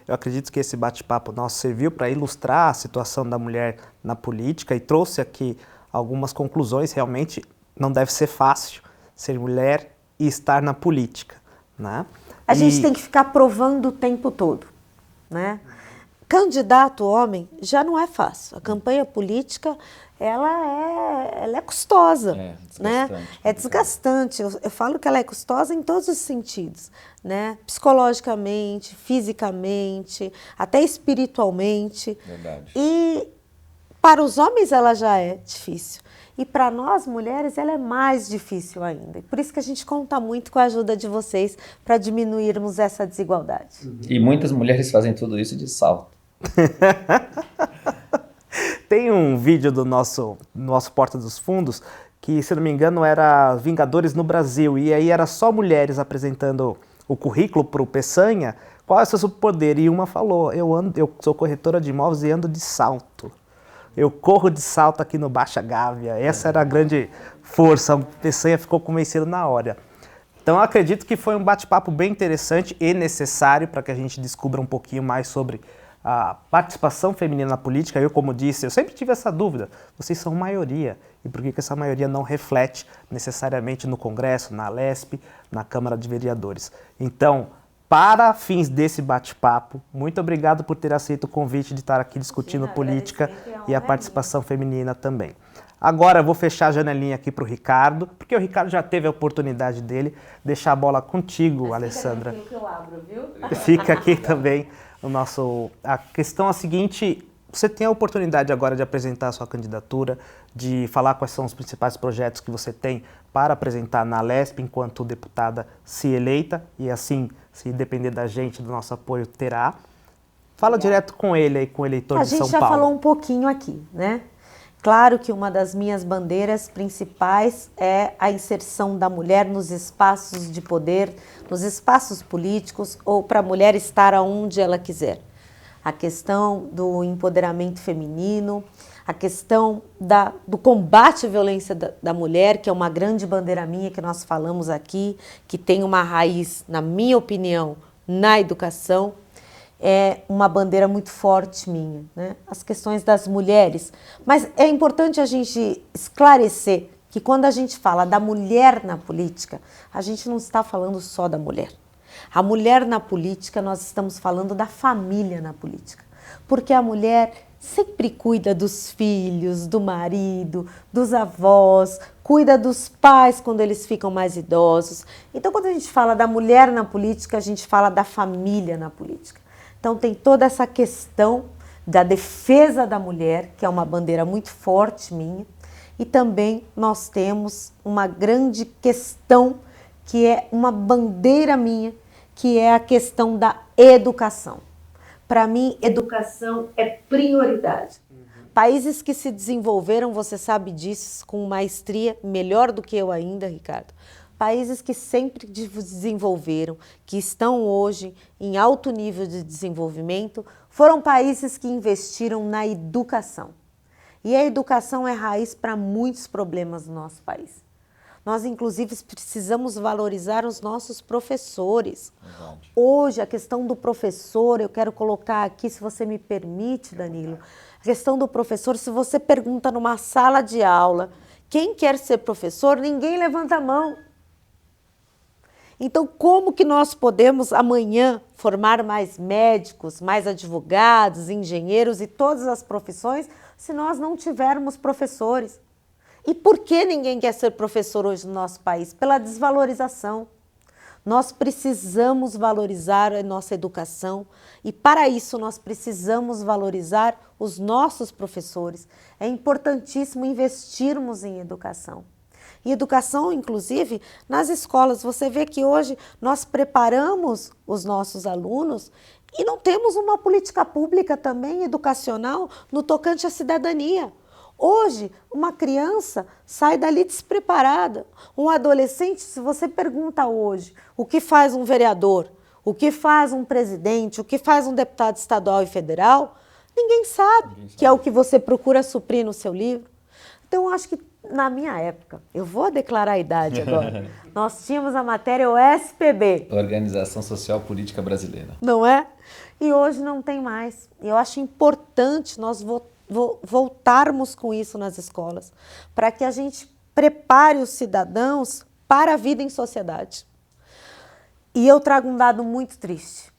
A: Eu acredito que esse bate-papo nosso serviu para ilustrar a situação da mulher na política e trouxe aqui algumas conclusões. Realmente não deve ser fácil ser mulher e estar na política, né?
B: A gente tem que ficar provando o tempo todo, né? Candidato homem já não é fácil. A campanha política, ela é custosa, né? É desgastante. Eu falo que ela é custosa em todos os sentidos, né? Psicologicamente, fisicamente, até espiritualmente.
C: Verdade.
B: E para os homens ela já é difícil. E para nós, mulheres, ela é mais difícil ainda. E por isso que a gente conta muito com a ajuda de vocês para diminuirmos essa desigualdade.
C: E muitas mulheres fazem tudo isso de salto.
A: Tem um vídeo do nosso Porta dos Fundos que, se não me engano, era Vingadores no Brasil. E aí era só mulheres apresentando o currículo para o Peçanha. Qual é o seu superpoder? E uma falou, eu sou corretora de imóveis e ando de salto. Eu corro de salto aqui no Baixa Gávea. Essa era a grande força. O Peçanha ficou convencido na hora. Então, eu acredito que foi um bate-papo bem interessante e necessário para que a gente descubra um pouquinho mais sobre a participação feminina na política. Eu, como disse, eu sempre tive essa dúvida. Vocês são maioria. E por que essa maioria não reflete necessariamente no Congresso, na Alesp, na Câmara de Vereadores? Então, para fins desse bate-papo, muito obrigado por ter aceito o convite de estar aqui discutindo política e a participação feminina também. Agora eu vou fechar a janelinha aqui para o Ricardo, porque o Ricardo já teve a oportunidade dele. Deixar a bola contigo, Alessandra.
B: Fica que eu abro, viu?
A: Fica aqui também o nosso... A questão é a seguinte, você tem a oportunidade agora de apresentar a sua candidatura, de falar quais são os principais projetos que você tem para apresentar na Alesp enquanto deputada se eleita, e assim, se depender da gente, do nosso apoio, terá. Fala direto com ele aí, com o eleitor de São Paulo.
B: A gente já falou um pouquinho aqui, né? Claro que uma das minhas bandeiras principais é a inserção da mulher nos espaços de poder, nos espaços políticos, ou para a mulher estar aonde ela quiser. A questão do empoderamento feminino, a questão do combate à violência da mulher, que é uma grande bandeira minha que nós falamos aqui, que tem uma raiz, na minha opinião, na educação. É uma bandeira muito forte minha, né? As questões das mulheres. Mas é importante a gente esclarecer que quando a gente fala da mulher na política, a gente não está falando só da mulher. A mulher na política, nós estamos falando da família na política. Porque a mulher sempre cuida dos filhos, do marido, dos avós, cuida dos pais quando eles ficam mais idosos. Então, quando a gente fala da mulher na política, a gente fala da família na política. Então tem toda essa questão da defesa da mulher, que é uma bandeira muito forte minha, e também nós temos uma grande questão, que é uma bandeira minha, que é a questão da educação. Para mim, educação é prioridade. Países que se desenvolveram, você sabe disso, com maestria, melhor do que eu ainda, Ricardo. Países que sempre desenvolveram, que estão hoje em alto nível de desenvolvimento, foram países que investiram na educação. E a educação é raiz para muitos problemas do nosso país. Nós, inclusive, precisamos valorizar os nossos professores.
C: Verdade.
B: Hoje, a questão do professor, eu quero colocar aqui, se você me permite, Danilo, a questão do professor, se você pergunta numa sala de aula, quem quer ser professor, ninguém levanta a mão. Então, como que nós podemos amanhã formar mais médicos, mais advogados, engenheiros e todas as profissões se nós não tivermos professores? E por que ninguém quer ser professor hoje no nosso país? Pela desvalorização. Nós precisamos valorizar a nossa educação e, para isso, nós precisamos valorizar os nossos professores. É importantíssimo investirmos em educação. E educação, inclusive, nas escolas. Você vê que hoje nós preparamos os nossos alunos e não temos uma política pública também educacional no tocante à cidadania. Hoje, uma criança sai dali despreparada. Um adolescente, se você pergunta hoje o que faz um vereador, o que faz um presidente, o que faz um deputado estadual e federal, ninguém sabe, que é o que você procura suprir no seu livro. Então, eu acho que na minha época, eu vou declarar a idade agora, nós tínhamos a matéria OSPB.
C: Organização Social Política Brasileira.
B: Não é? E hoje não tem mais. Eu acho importante nós voltarmos com isso nas escolas, para que a gente prepare os cidadãos para a vida em sociedade. E eu trago um dado muito triste.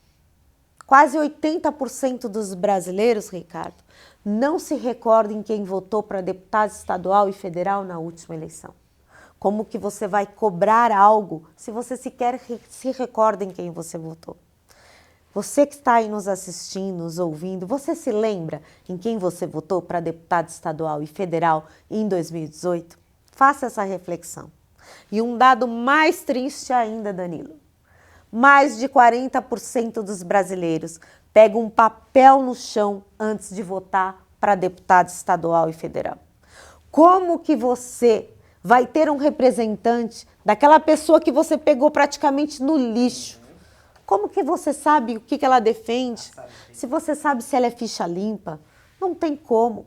B: Quase 80% dos brasileiros, Ricardo, não se recordam em quem votou para deputado estadual e federal na última eleição. Como que você vai cobrar algo se você sequer se recorda em quem você votou? Você que está aí nos assistindo, nos ouvindo, você se lembra em quem você votou para deputado estadual e federal em 2018? Faça essa reflexão. E um dado mais triste ainda, Danilo. Mais de 40% dos brasileiros pegam um papel no chão antes de votar para deputado estadual e federal. Como que você vai ter um representante daquela pessoa que você pegou praticamente no lixo? Como que você sabe o que ela defende? Se você sabe se ela é ficha limpa? Não tem como.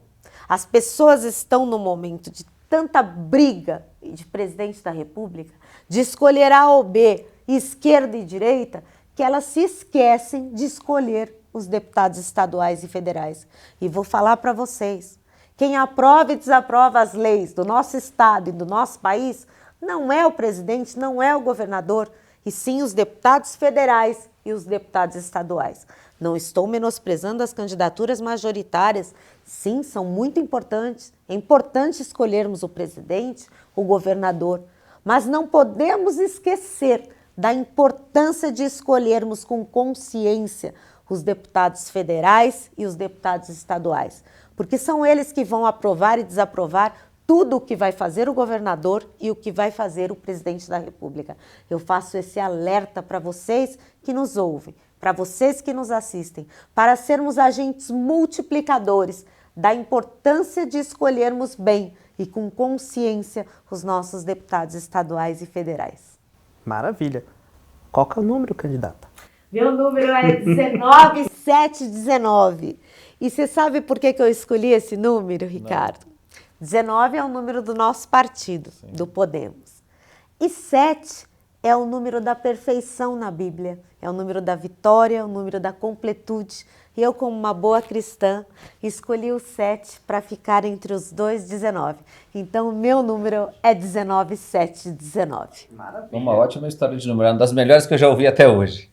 B: As pessoas estão no momento de tanta briga de presidente da República, de escolher A ou B, esquerda e direita, que elas se esquecem de escolher os deputados estaduais e federais. E vou falar para vocês, quem aprova e desaprova as leis do nosso estado e do nosso país não é o presidente, não é o governador, e sim os deputados federais e os deputados estaduais. Não estou menosprezando as candidaturas majoritárias, sim, são muito importantes. É importante escolhermos o presidente, o governador, mas não podemos esquecer da importância de escolhermos com consciência os deputados federais e os deputados estaduais, porque são eles que vão aprovar e desaprovar tudo o que vai fazer o governador e o que vai fazer o presidente da República. Eu faço esse alerta para vocês que nos ouvem, para vocês que nos assistem, para sermos agentes multiplicadores da importância de escolhermos bem e com consciência os nossos deputados estaduais e federais.
A: Maravilha. Qual que é o número, candidata?
B: Meu número é 19719. E você sabe por que eu escolhi esse número, Ricardo? Não. 19 é o número do nosso partido, sim, do Podemos. E 7 é o número da perfeição na Bíblia. É o número da vitória, o número da completude. E eu, como uma boa cristã, escolhi o 7 para ficar entre os dois 19. Então, o meu número é 19719.
C: Maravilha. Uma ótima história de número, uma das melhores que eu já ouvi até hoje.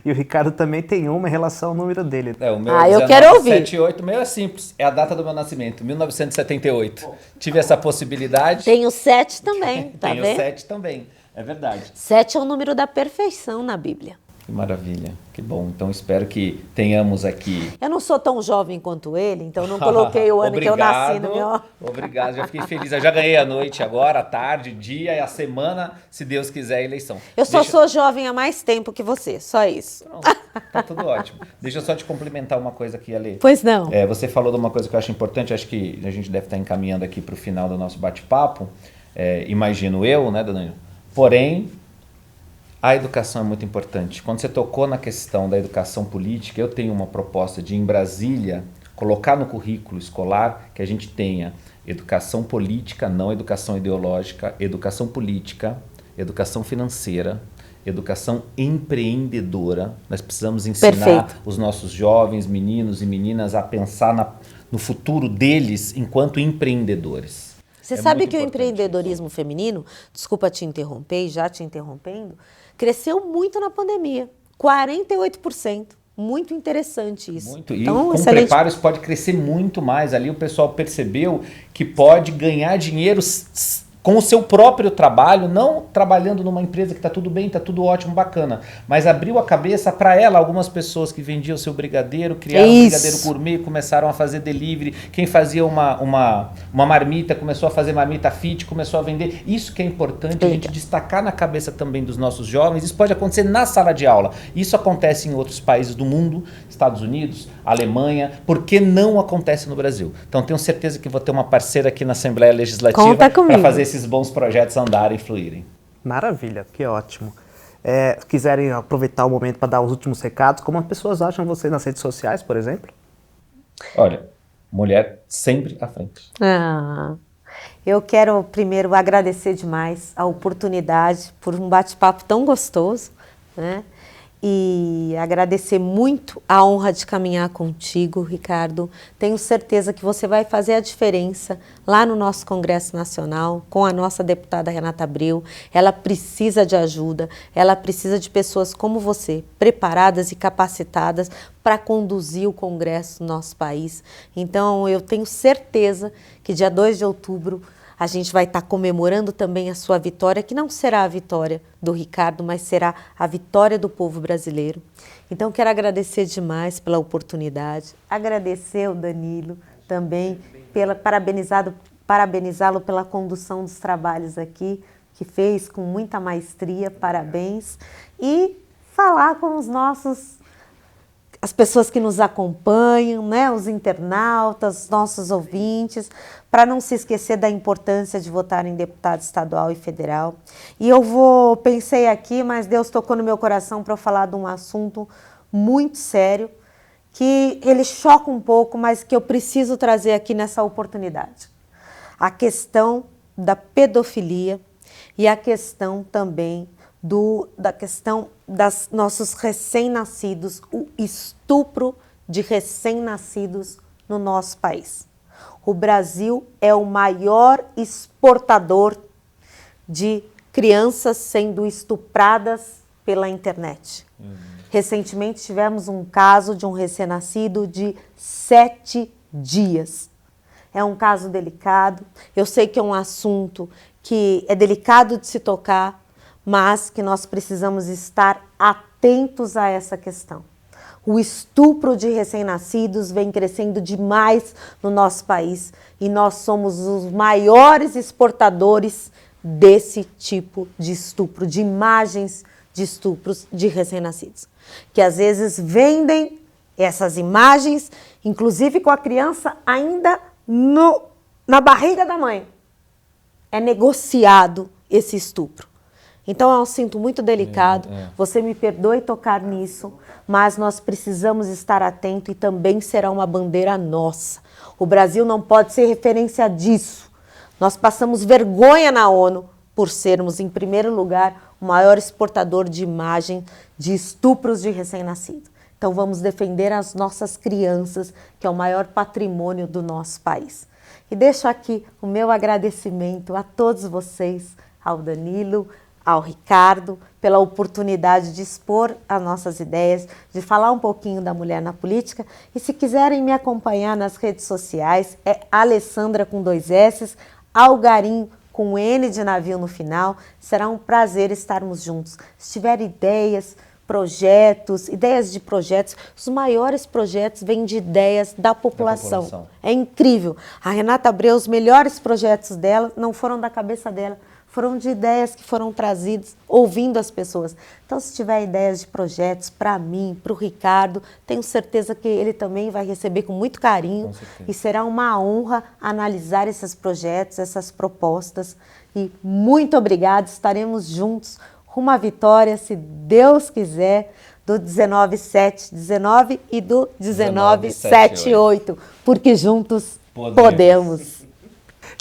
A: E o Ricardo também tem uma em relação ao número dele.
C: É, o meu é
B: eu quero ouvir.
C: 78, o meu é simples, é a data do meu nascimento, 1978. Tive essa possibilidade.
B: Tem o 7 também, tá vendo?
C: Tem o 7 também, é verdade.
B: 7 é o número da perfeição na Bíblia.
C: Que maravilha, que bom. Então espero que tenhamos aqui...
B: Eu não sou tão jovem quanto ele, então não coloquei o ano que eu nasci no meu...
C: Obrigado, já fiquei feliz. Eu já ganhei a noite agora, a tarde, dia e a semana, se Deus quiser, a eleição.
B: Eu só sou jovem há mais tempo que você, só isso.
C: Pronto, tá tudo ótimo. Deixa eu só te complementar uma coisa aqui, Ale.
B: Pois não.
C: Você falou de uma coisa que eu acho importante, acho que a gente deve estar encaminhando aqui para o final do nosso bate-papo, imagino eu, né, Danilo? Porém... a educação é muito importante. Quando você tocou na questão da educação política, eu tenho uma proposta de, em Brasília, colocar no currículo escolar que a gente tenha Educação política, não educação ideológica, educação política, educação financeira, educação empreendedora. Nós precisamos ensinar os nossos jovens, meninos e meninas a pensar no futuro deles enquanto empreendedores.
B: Você sabe que o empreendedorismo feminino, desculpa te interromper, já te interrompendo, cresceu muito na pandemia, 48%. Muito interessante isso.
C: Muito. E então, com preparo isso pode crescer muito mais. Ali o pessoal percebeu que pode ganhar dinheiro com o seu próprio trabalho, não trabalhando numa empresa que está tudo bem, está tudo ótimo, bacana, mas abriu a cabeça para ela. Algumas pessoas que vendiam seu brigadeiro, criaram um brigadeiro gourmet, começaram a fazer delivery. Quem fazia uma marmita, começou a fazer marmita fit, começou a vender. Isso que é importante a gente destacar na cabeça também dos nossos jovens. Isso pode acontecer na sala de aula. Isso acontece em outros países do mundo, Estados Unidos, Alemanha. Por que não acontece no Brasil? Então tenho certeza que vou ter uma parceira aqui na Assembleia Legislativa para fazer esses bons projetos andarem e fluírem.
A: Maravilha, que ótimo. Quiserem aproveitar o momento para dar os últimos recados, como as pessoas acham você nas redes sociais, por exemplo?
C: Olha, mulher sempre à frente.
B: Eu quero primeiro agradecer demais a oportunidade por um bate-papo tão gostoso, né? E agradecer muito a honra de caminhar contigo, Ricardo. Tenho certeza que você vai fazer a diferença lá no nosso Congresso Nacional, com a nossa deputada Renata Abreu. Ela precisa de ajuda, ela precisa de pessoas como você, preparadas e capacitadas para conduzir o Congresso do nosso país. Então, eu tenho certeza que dia 2 de outubro a gente vai estar comemorando também a sua vitória, que não será a vitória do Ricardo, mas será a vitória do povo brasileiro. Então, quero agradecer demais pela oportunidade, agradecer ao Danilo também, parabenizá-lo pela condução dos trabalhos aqui, que fez com muita maestria, parabéns, e falar com as pessoas que nos acompanham, né, os internautas, nossos ouvintes, para não se esquecer da importância de votar em deputado estadual e federal. E pensei aqui, mas Deus tocou no meu coração para eu falar de um assunto muito sério, que ele choca um pouco, mas que eu preciso trazer aqui nessa oportunidade. A questão da pedofilia e a questão também da questão dos nossos recém-nascidos, o estupro de recém-nascidos no nosso país. O Brasil é o maior exportador de crianças sendo estupradas pela internet. Recentemente tivemos um caso de um recém-nascido de 7 dias. É um caso delicado, eu sei que é um assunto que é delicado de se tocar, mas que nós precisamos estar atentos a essa questão. O estupro de recém-nascidos vem crescendo demais no nosso país e nós somos os maiores exportadores desse tipo de estupro, de imagens de estupros de recém-nascidos, que às vezes vendem essas imagens, inclusive com a criança ainda na barriga da mãe. É negociado esse estupro. Então é um assunto muito delicado, você me perdoe tocar nisso, mas nós precisamos estar atentos e também será uma bandeira nossa. O Brasil não pode ser referência disso. Nós passamos vergonha na ONU por sermos, em primeiro lugar, o maior exportador de imagem de estupros de recém-nascidos. Então vamos defender as nossas crianças, que é o maior patrimônio do nosso país. E deixo aqui o meu agradecimento a todos vocês, ao Danilo, ao Ricardo, pela oportunidade de expor as nossas ideias, de falar um pouquinho da mulher na política. E se quiserem me acompanhar nas redes sociais, é Alessandra com 2 S, Algarim com N de navio no final. Será um prazer estarmos juntos. Se tiverem ideias de projetos, os maiores projetos vêm de ideias da população. É incrível. A Renata Abreu, os melhores projetos dela não foram da cabeça dela, foram de ideias que foram trazidas ouvindo as pessoas. Então, se tiver ideias de projetos para mim, para o Ricardo, tenho certeza que ele também vai receber com muito carinho e será uma honra analisar esses projetos, essas propostas. E muito obrigada, estaremos juntos rumo à vitória, se Deus quiser, do 19/7/19 e do 19/7/8, porque juntos podemos.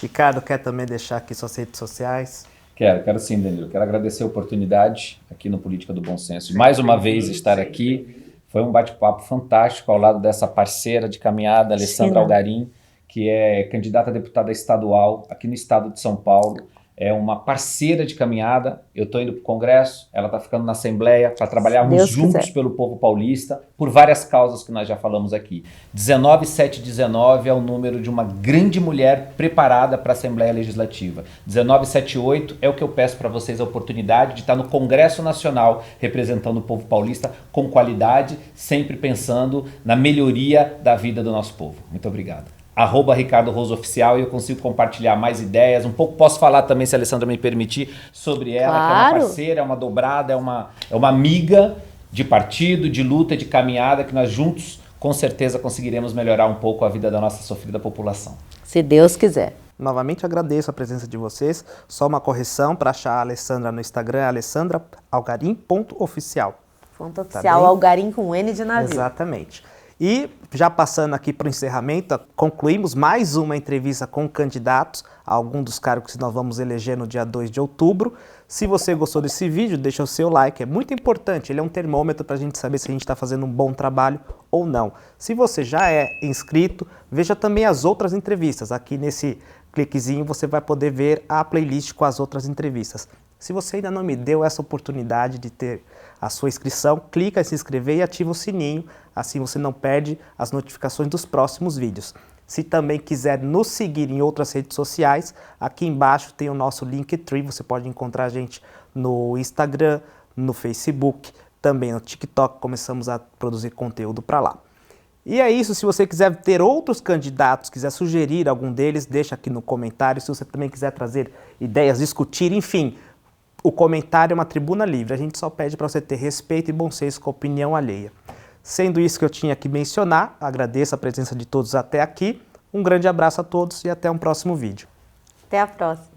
A: Ricardo, quer também deixar aqui suas redes sociais?
C: Quero sim, Danilo. Quero agradecer a oportunidade aqui no Política do Bom Senso. E mais uma vez estar aqui. Foi um bate-papo fantástico ao lado dessa parceira de caminhada, Alessandra Algarim, que é candidata a deputada estadual aqui no estado de São Paulo. É uma parceira de caminhada. Eu estou indo para o Congresso, ela está ficando na Assembleia para trabalharmos juntos pelo povo paulista, por várias causas que nós já falamos aqui. 19719 é o número de uma grande mulher preparada para a Assembleia Legislativa. 1978 é o que eu peço para vocês, a oportunidade de estar no Congresso Nacional representando o povo paulista com qualidade, sempre pensando na melhoria da vida do nosso povo. Muito obrigado. @Ricardo Roso Oficial, e eu consigo compartilhar mais ideias, um pouco posso falar também, se a Alessandra me permitir, sobre ela, que é uma parceira, é uma dobrada, é uma amiga de partido, de luta, de caminhada, que nós juntos com certeza conseguiremos melhorar um pouco a vida da nossa sofrida população.
B: Se Deus quiser.
A: Novamente agradeço a presença de vocês, só uma correção para achar a Alessandra no Instagram, é alessandraalgarim.oficial.
B: Fonte oficial, Algarim com N de navio.
A: Exatamente. E já passando aqui para o encerramento, concluímos mais uma entrevista com candidatos a algum dos cargos que nós vamos eleger no dia 2 de outubro. Se você gostou desse vídeo, deixa o seu like, é muito importante, ele é um termômetro para a gente saber se a gente está fazendo um bom trabalho ou não. Se você já é inscrito, veja também as outras entrevistas. Aqui nesse cliquezinho você vai poder ver a playlist com as outras entrevistas. Se você ainda não me deu essa oportunidade de ter a sua inscrição, clica em se inscrever e ativa o sininho, assim você não perde as notificações dos próximos vídeos. Se também quiser nos seguir em outras redes sociais, aqui embaixo tem o nosso Linktree, você pode encontrar a gente no Instagram, no Facebook, também no TikTok, começamos a produzir conteúdo para lá. E é isso, se você quiser ter outros candidatos, quiser sugerir algum deles, deixa aqui no comentário. Se você também quiser trazer ideias, discutir, enfim, o comentário é uma tribuna livre, a gente só pede para você ter respeito e bom senso com a opinião alheia. Sendo isso que eu tinha que mencionar, agradeço a presença de todos até aqui, um grande abraço a todos e até um próximo vídeo.
B: Até a próxima.